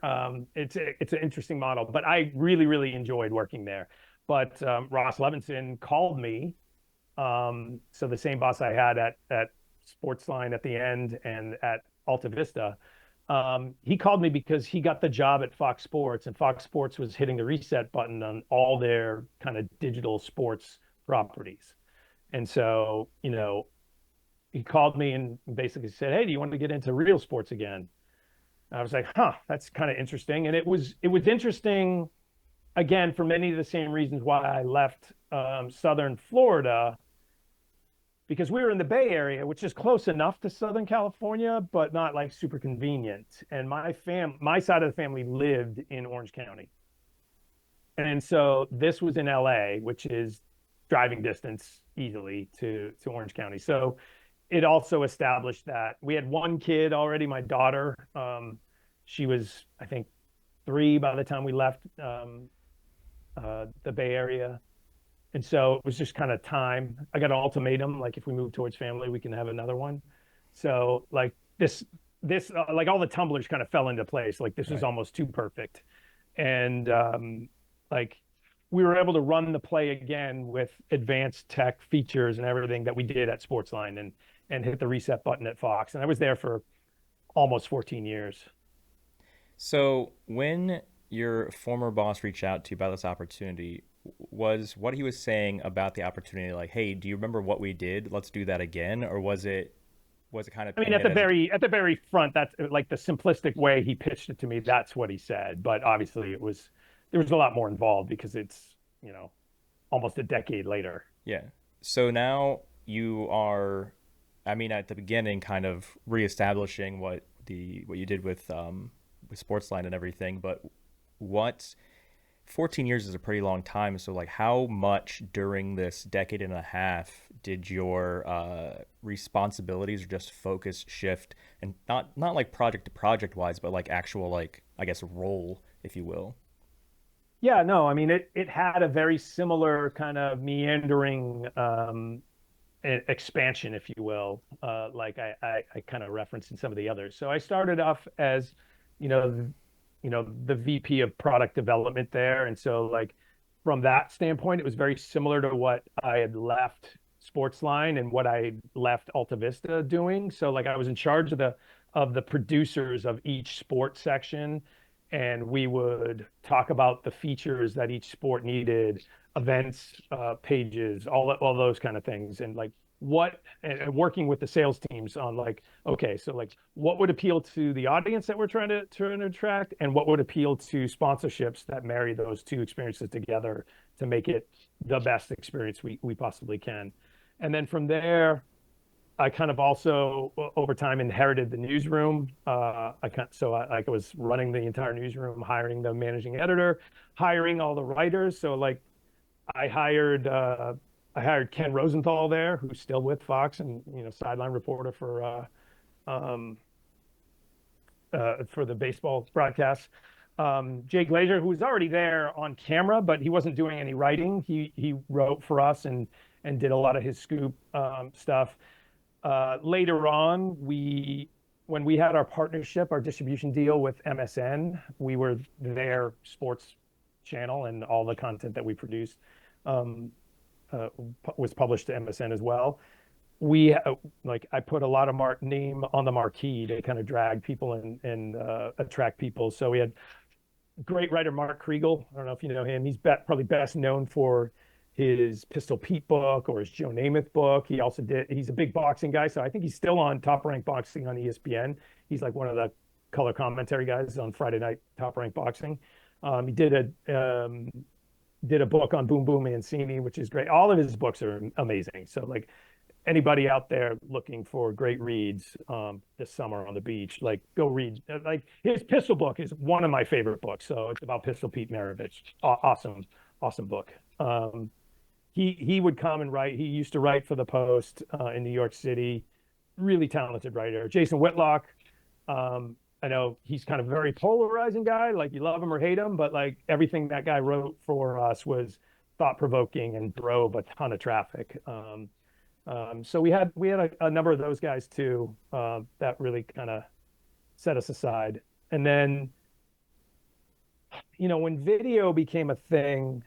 Speaker 1: It's an interesting model, but I really, really enjoyed working there. But Ross Levinson called me. So the same boss I had at Sportsline at the end and at Alta Vista, he called me because he got the job at Fox Sports, and Fox Sports was hitting the reset button on all their kind of digital sports properties. And so, he called me and basically said, "Hey, do you want to get into real sports again?" And I was like, "Huh, that's kind of interesting." And it was interesting again for many of the same reasons why I left Southern Florida, because we were in the Bay Area, which is close enough to Southern California, but not like super convenient. And my side of the family lived in Orange County. And so this was in LA, which is driving distance easily to Orange County. So it also established that we had one kid already, my daughter. She was, I think, 3 by the time we left the Bay Area. And so it was just kind of time. I got an ultimatum, like if we move towards family, we can have another one. So like like all the tumblers kind of fell into place. Like this was
Speaker 2: Right.
Speaker 1: almost too perfect. And like we were able to run the play again with advanced tech features and everything that we did at Sportsline and hit the reset button at Fox. And I was there for almost 14 years.
Speaker 2: So when your former boss reached out to you about this opportunity, was what he was saying about the opportunity like, "Hey, do you remember what we did? Let's do that again," or was it kind of
Speaker 1: I mean,
Speaker 2: painted as
Speaker 1: at the very front, that's like the simplistic way he pitched it to me. That's what he said. But obviously, there was a lot more involved because it's almost a decade later.
Speaker 2: yeah. So now you are, I mean, at the beginning, kind of reestablishing what you did with Sportsline and everything. But what 14 years is a pretty long time. So, like, how much during this decade and a half did your responsibilities or just focus shift, and not like project to project wise, but like actual, like, I guess, role, if you will?
Speaker 1: Yeah, no, I mean it had a very similar kind of meandering expansion, if you will, like I kind of referenced in some of the others. So I started off as, you know, the VP of product development there, and so like from that standpoint, it was very similar to what I had left Sportsline and what I left Alta Vista doing. So like I was in charge of the producers of each sport section, and we would talk about the features that each sport needed, events, pages, all those kind of things, and like what and working with the sales teams on like, okay, so like what would appeal to the audience that we're trying to attract, and what would appeal to sponsorships that marry those two experiences together to make it the best experience we possibly can. And then from there, I kind of also over time inherited the newsroom. I was running the entire newsroom, hiring the managing editor, hiring all the writers. So like I hired uh, I hired Ken Rosenthal there, who's still with Fox and sideline reporter um, for the baseball broadcast. Jay Glazer, who was already there on camera, but he wasn't doing any writing. He wrote for us and did a lot of his scoop stuff. Later on, when we had our partnership, our distribution deal with MSN, we were their sports channel, and all the content that we produced um, was published to MSN as well. We like I put a lot of name on the marquee to kind of drag people and attract people. So we had great writer Mark Kriegel. I don't know if you know him. Probably best known for his Pistol Pete book or his Joe Namath book. He's a big boxing guy. So I think he's still on Top Rank Boxing on ESPN. He's like one of the color commentary guys on Friday night Top Rank Boxing. He did a book on Boom Boom Mancini, which is great. All of his books are amazing. So like anybody out there looking for great reads this summer on the beach, like go read. Like his Pistol book is one of my favorite books. So it's about Pistol Pete Maravich. Awesome, awesome book. He would come and write. He used to write for the Post in New York City. Really talented writer. Jason Whitlock. I know he's kind of a very polarizing guy. Like you love him or hate him, but like everything that guy wrote for us was thought provoking and drove a ton of traffic. So we had a number of those guys too that really kind of set us aside. And then, when video became a thing,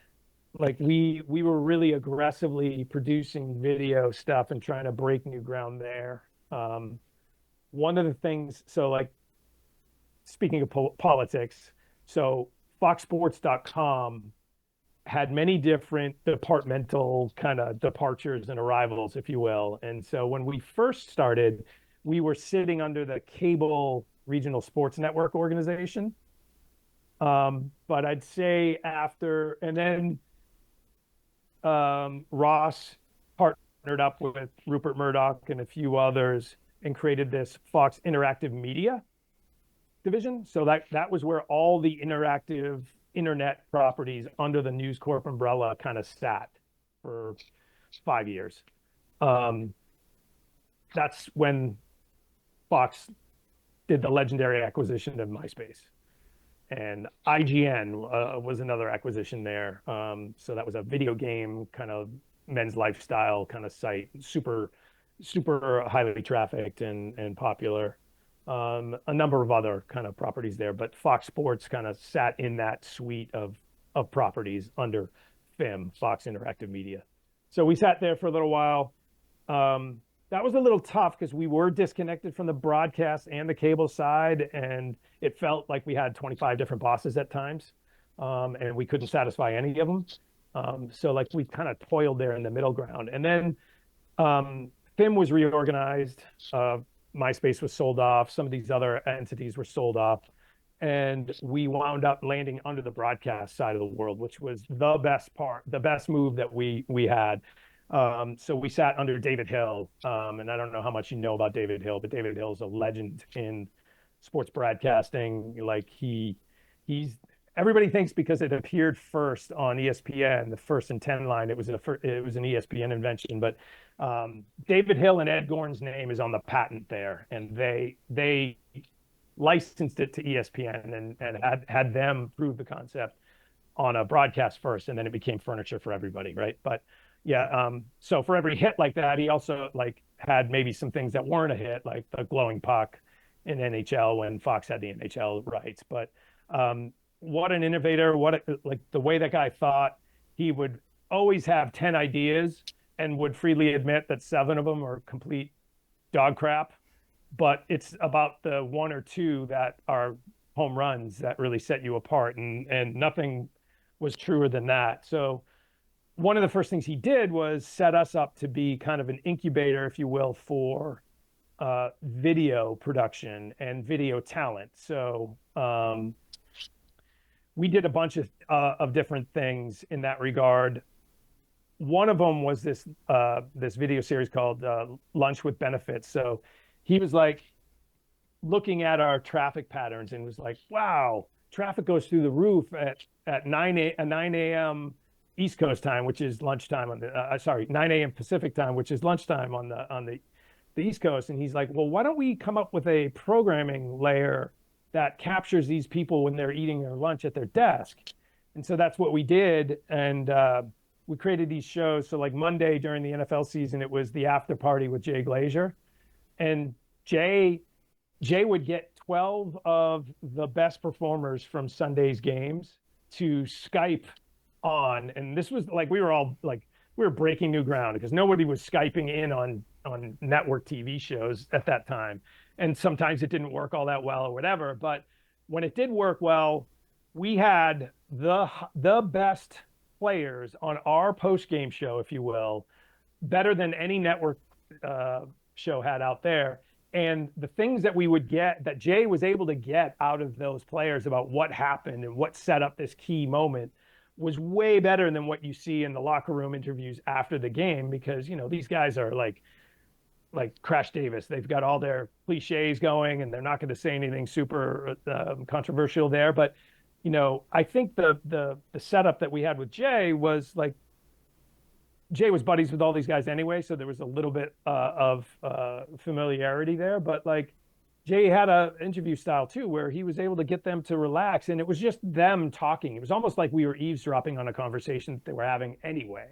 Speaker 1: like we were really aggressively producing video stuff and trying to break new ground there. One of the things, so like speaking of politics, so foxsports.com had many different departmental kind of departures and arrivals, if you will. And so when we first started, we were sitting under the cable regional sports network organization. But I'd say after, and then Ross partnered up with Rupert Murdoch and a few others and created this Fox Interactive Media division. So that was where all the interactive internet properties under the News Corp umbrella kind of sat for 5 years. That's when Fox did the legendary acquisition of MySpace. And IGN was another acquisition there. So that was a video game kind of men's lifestyle kind of site, super, super highly trafficked and popular. A number of other kind of properties there, but Fox Sports kind of sat in that suite of of properties under FIM, Fox Interactive Media. So we sat there for a little while. That was a little tough because we were disconnected from the broadcast and the cable side, and it felt like we had 25 different bosses at times, and we couldn't satisfy any of them. So like we kind of toiled there in the middle ground. And then FIM was reorganized. MySpace was sold off. Some of these other entities were sold off. And we wound up landing under the broadcast side of the world, which was the best part, the best move that we had. So we sat under David Hill, and I don't know how much you know about David Hill, but David Hill is a legend in sports broadcasting. Like he's everybody thinks because it appeared first on ESPN, the 1st and 10 line, it was an ESPN invention. But David Hill and Ed Gorn's name is on the patent there, and they licensed it to ESPN and had them prove the concept on a broadcast first, and then it became furniture for everybody, right? But yeah, so for every hit like that, he also like had maybe some things that weren't a hit, like the glowing puck in NHL when Fox had the NHL rights. But what an innovator! Like the way that guy thought. He would always have 10 ideas and would freely admit that 7 of them are complete dog crap. But it's about the 1 or 2 that are home runs that really set you apart, and nothing was truer than that. So one of the first things he did was set us up to be kind of an incubator, if you will, for video production and video talent. So we did a bunch of different things in that regard. One of them was this video series called Lunch with Benefits. So he was like looking at our traffic patterns and was like, wow, traffic goes through the roof at 9 a.m. East Coast time, which is lunchtime on the 9 a.m. Pacific time, which is lunchtime on the East Coast. And he's like, well, why don't we come up with a programming layer that captures these people when they're eating their lunch at their desk? And so that's what we did. And we created these shows. So like Monday during the NFL season, it was the after party with Jay Glazer. And Jay would get 12 of the best performers from Sunday's games to Skype on. And this was like, we were breaking new ground because nobody was Skyping in on network TV shows at that time. And sometimes it didn't work all that well or whatever. But when it did work well, we had the best players on our post-game show, if you will, better than any network show had out there. And the things that we would get, that Jay was able to get out of those players about what happened and what set up this key moment, was way better than what you see in the locker room interviews after the game, because, you know, these guys are like Crash Davis. They've got all their cliches going and they're not going to say anything super controversial there. But, you know, I think the setup that we had with Jay was like, Jay was buddies with all these guys anyway, so there was a little bit of familiarity there. But like Jay had a interview style too, where he was able to get them to relax, and it was just them talking. It was almost like we were eavesdropping on a conversation that they were having anyway.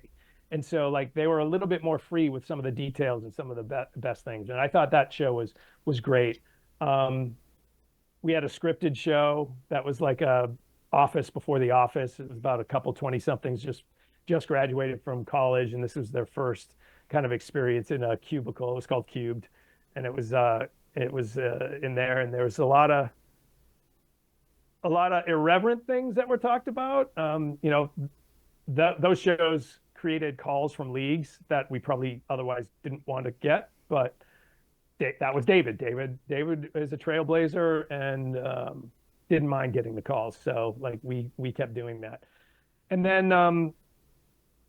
Speaker 1: And so like they were a little bit more free with some of the details and some of the best things. And I thought that show was great. We had a scripted show that was like a Office before the Office. It was about a couple 20-somethings just graduated from college, and this was their first kind of experience in a cubicle. It was called Cubed, and it was in there, and there was a lot of irreverent things that were talked about. You know, those shows created calls from leagues that we probably otherwise didn't want to get, but that was David. David is a trailblazer and didn't mind getting the calls. So like we kept doing that. And then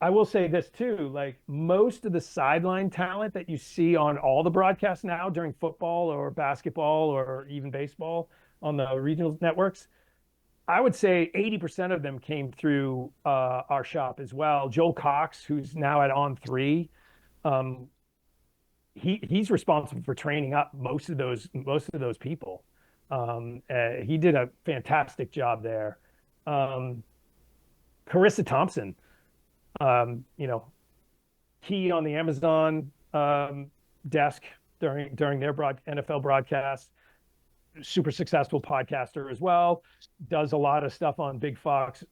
Speaker 1: I will say this too, like most of the sideline talent that you see on all the broadcasts now during football or basketball or even baseball on the regional networks, I would say 80% of them came through our shop as well. Joel Cox, who's now at On3, he's responsible for training up most of those people. He did a fantastic job there. Carissa Thompson, you know, key on the Amazon desk during their NFL broadcasts. Super successful podcaster as well. Does a lot of stuff on Big Fox.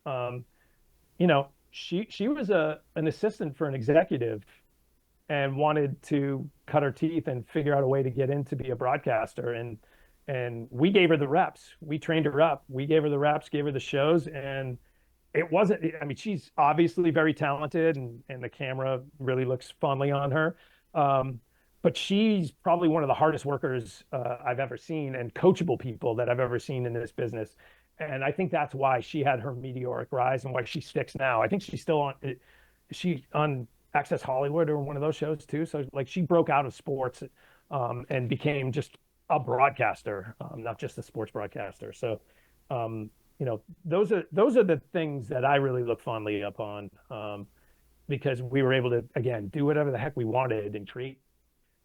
Speaker 1: she was an assistant for an executive and wanted to cut her teeth and figure out a way to get in to be a broadcaster. And we gave her the reps. We trained her up. We gave her the reps, gave her the shows, and it wasn't. I mean, she's obviously very talented, and the camera really looks fondly on her. Um, but she's probably one of the hardest workers I've ever seen, and coachable people that I've ever seen in this business. And I think that's why she had her meteoric rise and why she sticks now. I think she's still on. She on Access Hollywood or one of those shows too. So like she broke out of sports and became just a broadcaster, not just a sports broadcaster. So um, those are the things that I really look fondly upon because we were able to again do whatever the heck we wanted and create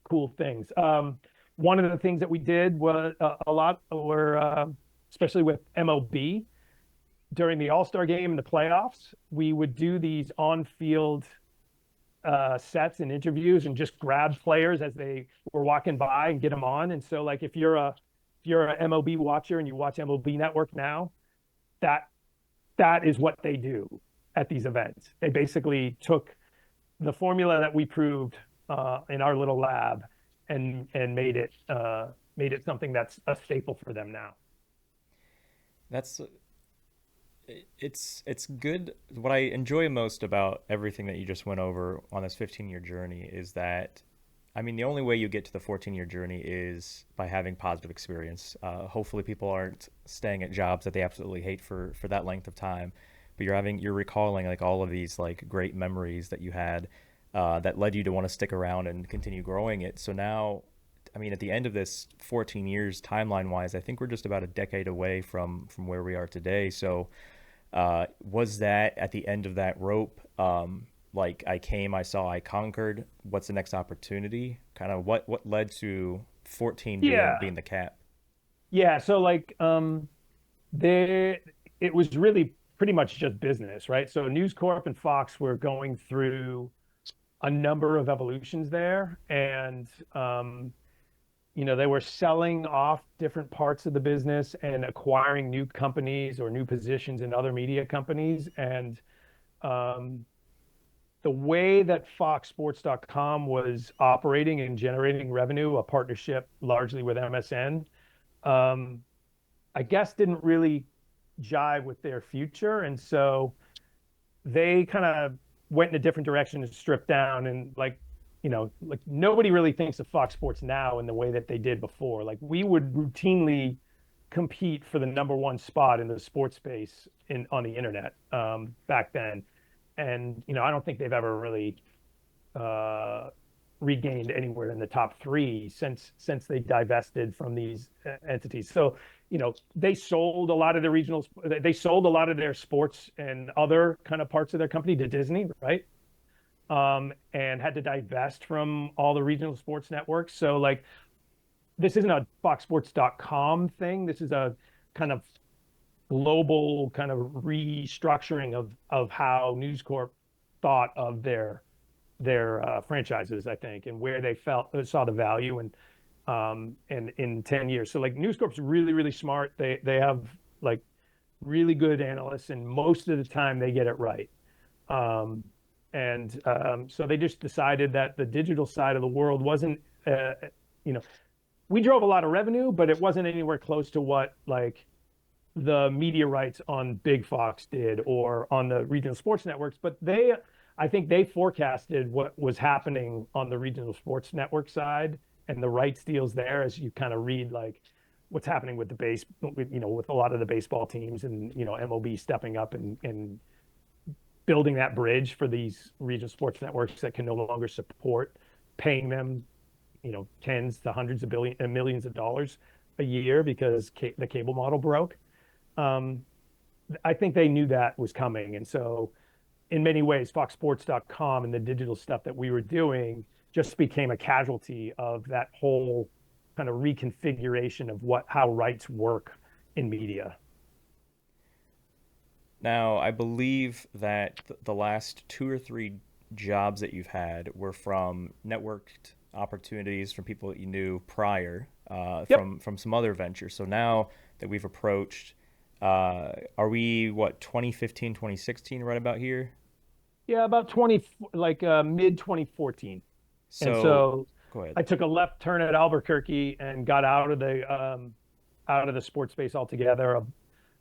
Speaker 1: cool things. One of the things that we did was a lot were especially with MLB during the All-Star game and the playoffs, we would do these on-field sets and interviews and just grab players as they were walking by and get them on. And so like if you're a MLB watcher and you watch MLB Network now, that that is what they do at these events. They basically took the formula that we proved in our little lab and made it something that's a staple for them now.
Speaker 2: That's it's good. What I enjoy most about everything that you just went over on this 15-year journey is that, I mean, the only way you get to the 14-year journey is by having positive experience. Hopefully, people aren't staying at jobs that they absolutely hate for that length of time, but you're recalling like all of these like great memories that you had that led you to want to stick around and continue growing it. So now, I mean, at the end of this 14 years timeline wise, I think we're just about a decade away from where we are today. So was that at the end of that rope? Like I came, I saw, I conquered. What's the next opportunity? Kind of what led to 14 being
Speaker 1: Yeah.
Speaker 2: the cap?
Speaker 1: Yeah. So like there it was really pretty much just business, right? So News Corp and Fox were going through a number of evolutions there. And they were selling off different parts of the business and acquiring new companies or new positions in other media companies. And um, the way that FoxSports.com was operating and generating revenue, a partnership largely with MSN, um, I guess didn't really jive with their future. And so they kind of went in a different direction and stripped down and like nobody really thinks of Fox Sports now in the way that they did before. Like we would routinely compete for the number one spot in the sports space in on the internet back then. And I don't think they've ever really uh, regained anywhere in the top three since they divested from these entities. So they sold a lot of the regionals. They sold a lot of their sports and other kind of parts of their company to Disney, right? And had to divest from all the regional sports networks. So like this isn't a foxsports.com thing. This is a kind of global kind of restructuring of how News Corp thought of their franchises, I think, and where they felt saw the value and in 10 years. So like News Corp's really, really smart. They have like really good analysts, and most of the time they get it right. Um, and so they just decided that the digital side of the world wasn't, you know, we drove a lot of revenue, but it wasn't anywhere close to what like the media rights on Big Fox did or on the regional sports networks. But I think they forecasted what was happening on the regional sports network side and the rights deals there, as you kind of read like what's happening with the with a lot of the baseball teams and MLB stepping up and building that bridge for these regional sports networks that can no longer support paying them, tens to hundreds of billion and millions of dollars a year because the cable model broke. Um, I think they knew that was coming. And so in many ways, foxsports.com and the digital stuff that we were doing just became a casualty of that whole kind of reconfiguration of how rights work in media.
Speaker 2: Now, I believe that the last two or three jobs that you've had were from networked opportunities from people that you knew prior,
Speaker 1: Yep.
Speaker 2: from some other ventures. So now that we've approached Are we what 2015, 2016, right about here?
Speaker 1: Yeah, about 20, like mid 2014. And
Speaker 2: So
Speaker 1: so
Speaker 2: go ahead.
Speaker 1: I took a left turn at Albuquerque and got out of the sports space altogether.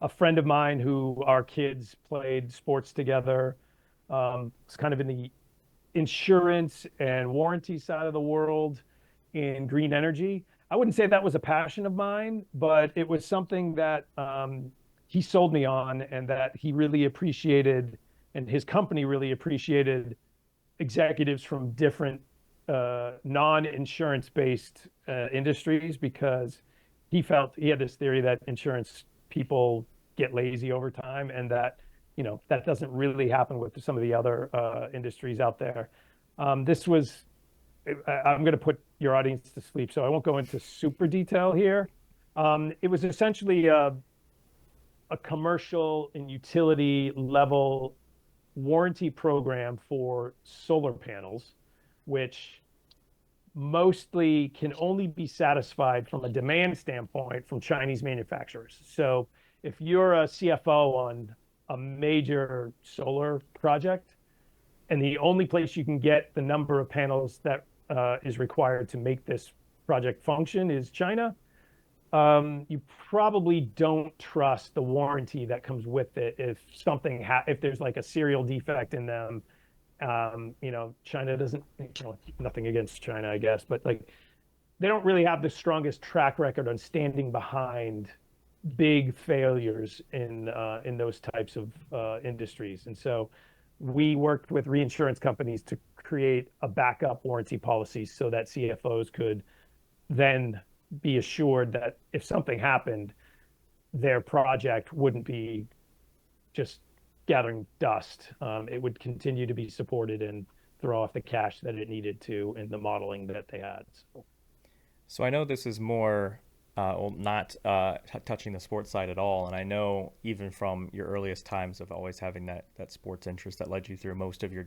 Speaker 1: A friend of mine who our kids played sports together was kind of in the insurance and warranty side of the world in green energy. I wouldn't say that was a passion of mine, but it was something that he sold me on and that he really appreciated, and his company really appreciated executives from different non-insurance based industries, because he felt he had this theory that insurance people get lazy over time, and that that doesn't really happen with some of the other industries out there. This was I'm going to put your audience to sleep, so I won't go into super detail here. It was essentially a commercial and utility level warranty program for solar panels, which mostly can only be satisfied from a demand standpoint from Chinese manufacturers. So if you're a CFO on a major solar project, and the only place you can get the number of panels that is required to make this project function is China, you probably don't trust the warranty that comes with it if there's like a serial defect in them. China doesn't, nothing against China, I guess, but like they don't really have the strongest track record on standing behind big failures in those types of industries. And so we worked with reinsurance companies to create a backup warranty policy so that CFOs could then be assured that if something happened, their project wouldn't be just gathering dust. It would continue to be supported and throw off the cash that it needed to in the modeling that they had.
Speaker 2: So I know this is more, well, not touching the sports side at all, and I know even from your earliest times of always having that sports interest that led you through most of your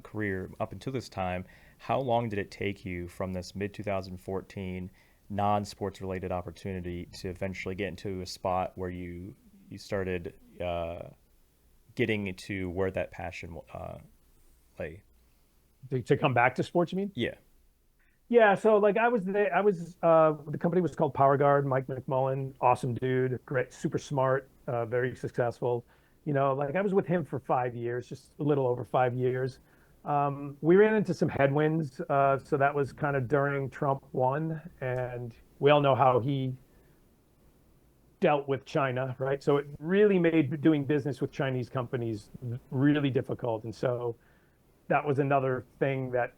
Speaker 2: career up until this time. How long did it take you from this mid 2014 non-sports related opportunity to eventually get into a spot where you started getting to where that passion lay?
Speaker 1: To come back to sports, you mean?
Speaker 2: Yeah.
Speaker 1: Yeah, so like I was there, the company was called Power Guard. Mike McMullen, awesome dude, great, super smart, very successful. Like I was with him for 5 years, just a little over 5 years. We ran into some headwinds, so that was kind of during Trump won, and we all know how he dealt with China, right? So it really made doing business with Chinese companies really difficult, and so that was another thing that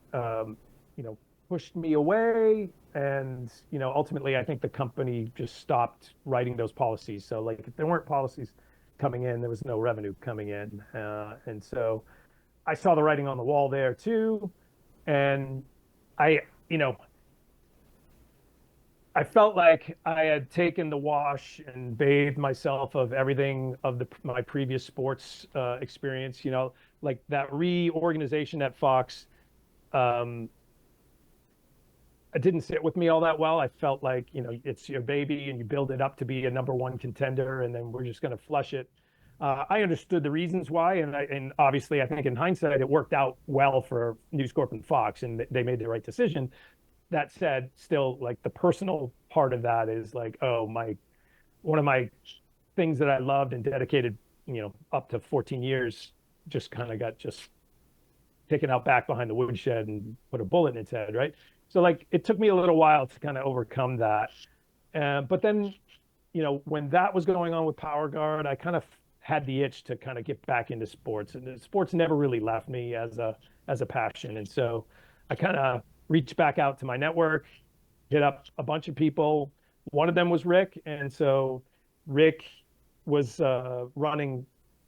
Speaker 1: you know pushed me away. And ultimately, I think the company just stopped writing those policies. So like, if there weren't policies coming in, there was no revenue coming in, and so I saw the writing on the wall there too. And I, you know, I felt like I had taken the wash and bathed myself of everything of my previous sports experience. Like that reorganization at Fox, um, it didn't sit with me all that well. I felt like, it's your baby and you build it up to be a number one contender, and then we're just going to flush it. I understood the reasons why, and obviously, I think in hindsight, it worked out well for News Corp and Fox, and they made the right decision. That said, still, like the personal part of that is like, oh my, one of my things that I loved and dedicated, up to 14 years, just kind of got just taken out back behind the woodshed and put a bullet in its head, right? So like it took me a little while to kind of overcome that. But then, when that was going on with Power Guard, I kind of had the itch to kind of get back into sports, and the sports never really left me as a passion. And so I kind of reached back out to my network, hit up a bunch of people. One of them was Rick, and so Rick was running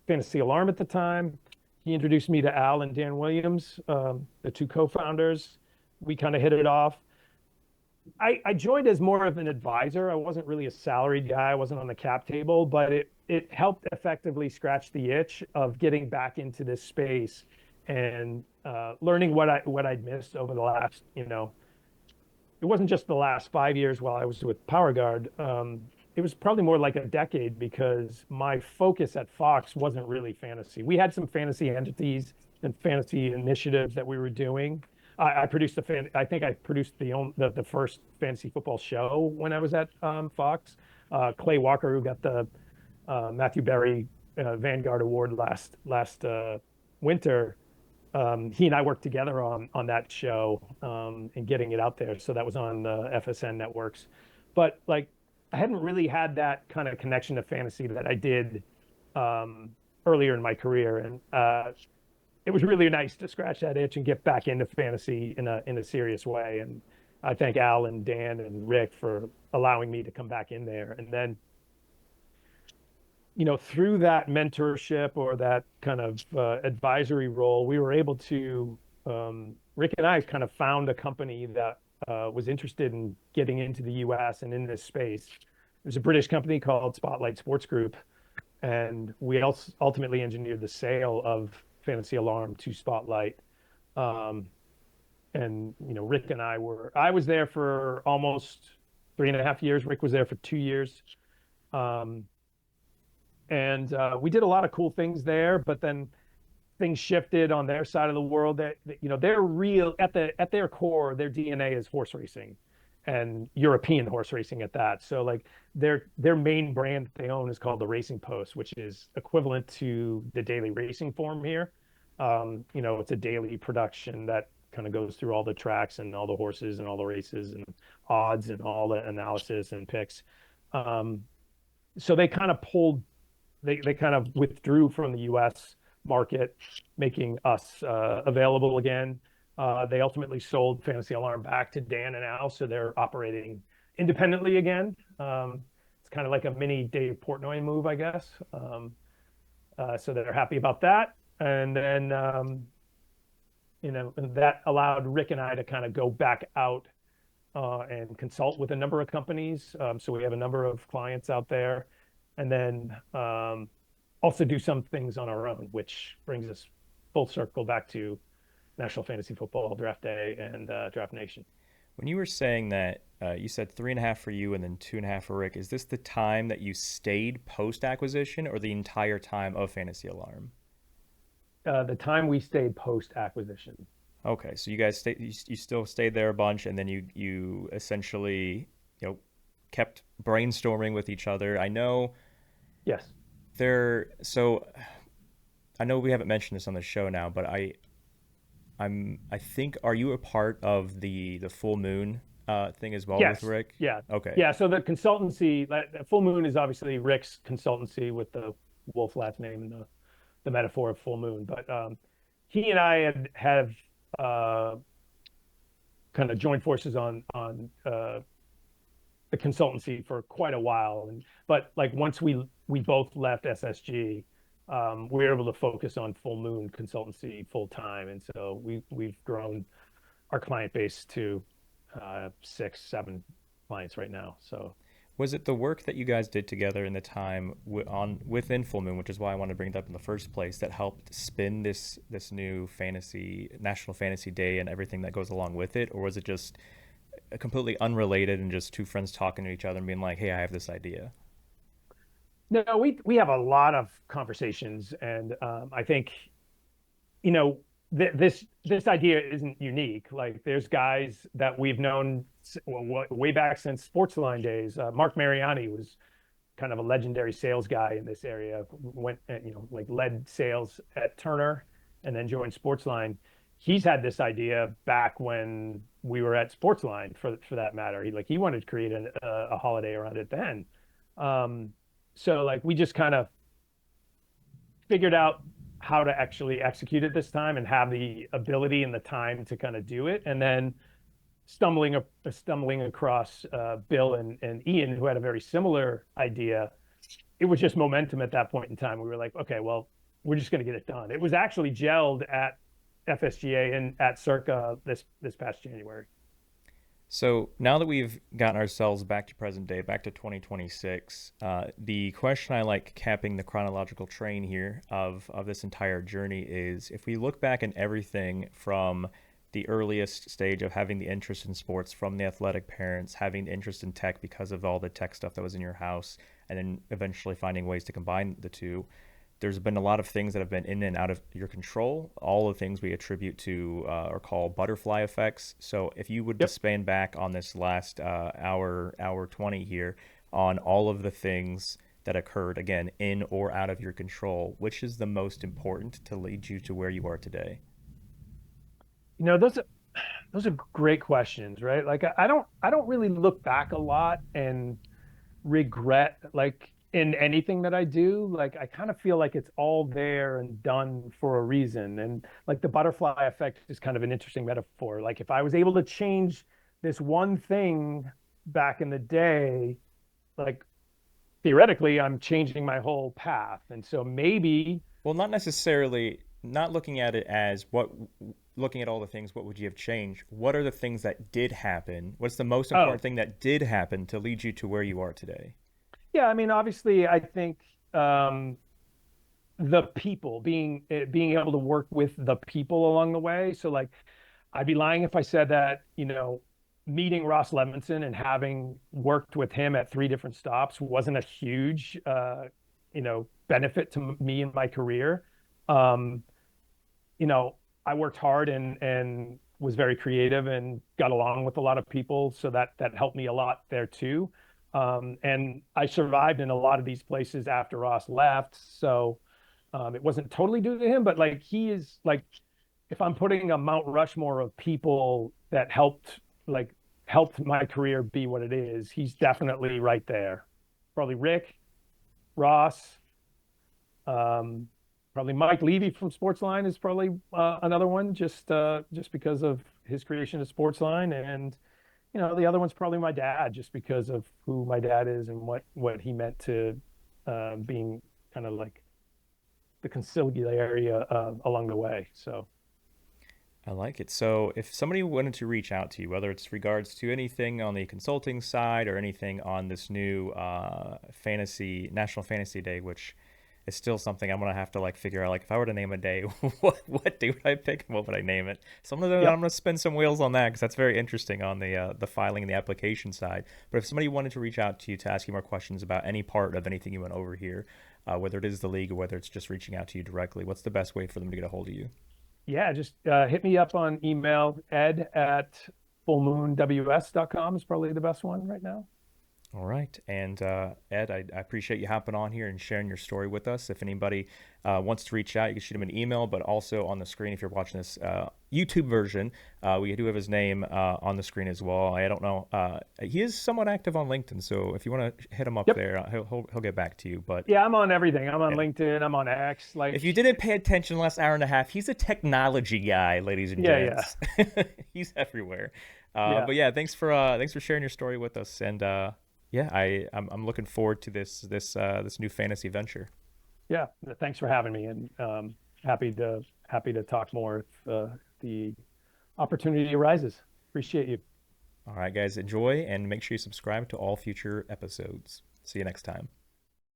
Speaker 1: Fantasy Alarm at the time. He introduced me to Al and Dan Williams, the two co-founders. We kind of hit it off. I joined as more of an advisor. I wasn't really a salaried guy. I wasn't on the cap table, but it helped effectively scratch the itch of getting back into this space and learning what I'd missed over the last, it wasn't just the last 5 years while I was with Power Guard. it was probably more like a decade because my focus at Fox wasn't really fantasy. We had some fantasy entities and fantasy initiatives that we were doing. I produced I think I produced the first fantasy football show when I was at Fox. Clay Walker, who got the Matthew Berry Vanguard Award last winter, he and I worked together on that show and getting it out there. So that was on the FSN networks. But like I hadn't really had that kind of connection to fantasy that I did um, earlier in my career, and it was really nice to scratch that itch and get back into fantasy in a serious way. And I thank Al and Dan and Rick for allowing me to come back in there. And then through that mentorship or that kind of advisory role, we were able to, Rick and I kind of found a company that was interested in getting into the US and in this space. There's a British company called Spotlight Sports Group, and we also ultimately engineered the sale of Fantasy Alarm to Spotlight. And Rick and I was there for almost 3.5 years. Rick was there for 2 years. Um, and we did a lot of cool things there, but then things shifted on their side of the world. They're real at their core. Their DNA is horse racing, and European horse racing at that. So like their main brand that they own is called the Racing Post, which is equivalent to the daily racing form here. It's a daily production that kind of goes through all the tracks and all the horses and all the races and odds and all the analysis and picks. So they kind of withdrew from the U.S. market, making us available again. They ultimately sold Fantasy Alarm back to Dan and Al, so they're operating independently again. It's kind of like a mini Dave Portnoy move, I guess. So they're happy about that. And then, that allowed Rick and I to kind of go back out and consult with a number of companies. So we have a number of clients out there, and then also do some things on our own, which brings us full circle back to National Fantasy Football Draft Day and Draft Nation.
Speaker 2: When you were saying that, you said 3.5 for you and then 2.5 for Rick, is this the time that you stayed post acquisition or the entire time of Fantasy Alarm?
Speaker 1: The time we stayed post acquisition.
Speaker 2: Okay, so you guys you still stayed there a bunch, and then you essentially kept brainstorming with each other. I know.
Speaker 1: Yes.
Speaker 2: So I know we haven't mentioned this on the show now, but I think, are you a part of the Full Moon thing as well
Speaker 1: Yes.
Speaker 2: with Rick?
Speaker 1: Yeah.
Speaker 2: Okay.
Speaker 1: Yeah. So the consultancy, Full Moon is obviously Rick's consultancy with the wolf last name and the metaphor of full moon. But he and I have kind of joined forces on the consultancy for quite a while. But like once we both left SSG, we were able to focus on Full Moon consultancy full time, and so we've grown our client base to 6, 7 clients right now. So
Speaker 2: was it the work that you guys did together in the time within Full Moon, which is why I wanted to bring it up in the first place, that helped spin this new National Fantasy Day and everything that goes along with it, or was it just completely unrelated and just two friends talking to each other and being like, "Hey, I have this idea"?
Speaker 1: no, we have a lot of conversations, and I think this idea isn't unique. Like there's guys that we've known way back since Sportsline days. Mark Mariani was kind of a legendary sales guy in this area. Went like led sales at Turner and then joined Sportsline. He's had this idea back when we were at Sportsline, for that matter. He wanted to create a holiday around it then. So like we just kind of figured out how to actually execute it this time and have the ability and the time to kind of do it. And then stumbling across Bill and Ian, who had a very similar idea. It was just momentum at that point in time. We were like, okay, well, we're just going to get it done. It was actually gelled at FSGA and at Circa this past January.
Speaker 2: So now that we've gotten ourselves back to present day, back to 2026, the question I like capping the chronological train here of this entire journey is, if we look back at everything from the earliest stage of having the interest in sports from the athletic parents, having the interest in tech because of all the tech stuff that was in your house, and then eventually finding ways to combine the two. There's been a lot of things that have been in and out of your control. All the things we attribute to or call butterfly effects. So if you would just
Speaker 1: Yep.
Speaker 2: span back on this last hour 20 here on all of the things that occurred, again, in or out of your control, which is the most important to lead you to where you are today?
Speaker 1: You know, those are great questions, right? Like I don't really look back a lot and regret like in anything that I do. Like I kind of feel like it's all there and done for a reason. And like the butterfly effect is kind of an interesting metaphor. Like if I was able to change this one thing back in the day, like theoretically, I'm changing my whole path. And so maybe,
Speaker 2: Well, not necessarily, not looking at it as what, looking at all the things, what would you have changed? What are the things that did happen? What's the most important
Speaker 1: oh,
Speaker 2: thing that did happen to lead you to where you are today?
Speaker 1: yeah, I mean, obviously, I think um, the people being able to work with the people along the way. So like I'd be lying if I said that, you know, meeting Ross Levinson and having worked with him at three different stops wasn't a huge, you know, benefit to me in my career. Um, you know, I worked hard and was very creative and got along with a lot of people, so that helped me a lot there too. And I survived in a lot of these places after Ross left, so it wasn't totally due to him, but like he is like if I'm putting a Mount Rushmore of people that like helped my career be what it is, he's definitely right there. Probably Rick, Ross, um, probably Mike Levy from Sportsline is probably another one, just because of his creation of Sportsline, and you know the other one's probably my dad, just because of who my dad is and what he meant to being kind of like the conciliary along the way. So
Speaker 2: I like it. So, if somebody wanted to reach out to you, whether it's regards to anything on the consulting side or anything on this new fantasy National Fantasy Day, which is still something I'm gonna have to like figure out. Like, if I were to name a day, what day would I pick? And what would I name it? So I'm
Speaker 1: yep.
Speaker 2: gonna spend some wheels on that because that's very interesting on the filing and the application side. But if somebody wanted to reach out to you to ask you more questions about any part of anything you went over here, whether it is the league or whether it's just reaching out to you directly, what's the best way for them to get a hold of you?
Speaker 1: Yeah, just hit me up on email, ed at fullmoonws.com is probably the best one right now.
Speaker 2: All right. And Ed, I appreciate you hopping on here and sharing your story with us. If anybody wants to reach out, you can shoot him an email, but also on the screen, if you're watching this YouTube version, we do have his name on the screen as well. I don't know. He is somewhat active on LinkedIn. So if you want to hit him up
Speaker 1: Yep.
Speaker 2: there, he'll get back to you. But
Speaker 1: Yeah, I'm on everything. I'm on
Speaker 2: yeah.
Speaker 1: LinkedIn. I'm on X.
Speaker 2: If
Speaker 1: Like,
Speaker 2: you didn't pay attention the last hour and a half, he's a technology guy, ladies and
Speaker 1: yeah, yeah,
Speaker 2: gents. He's everywhere.
Speaker 1: yeah,
Speaker 2: But yeah, thanks for sharing your story with us. And yeah, I'm looking forward to this new fantasy venture.
Speaker 1: yeah. Thanks for having me, and happy to talk more if the opportunity arises. Appreciate you.
Speaker 2: All right, guys, enjoy and make sure you subscribe to all future episodes. See you next time.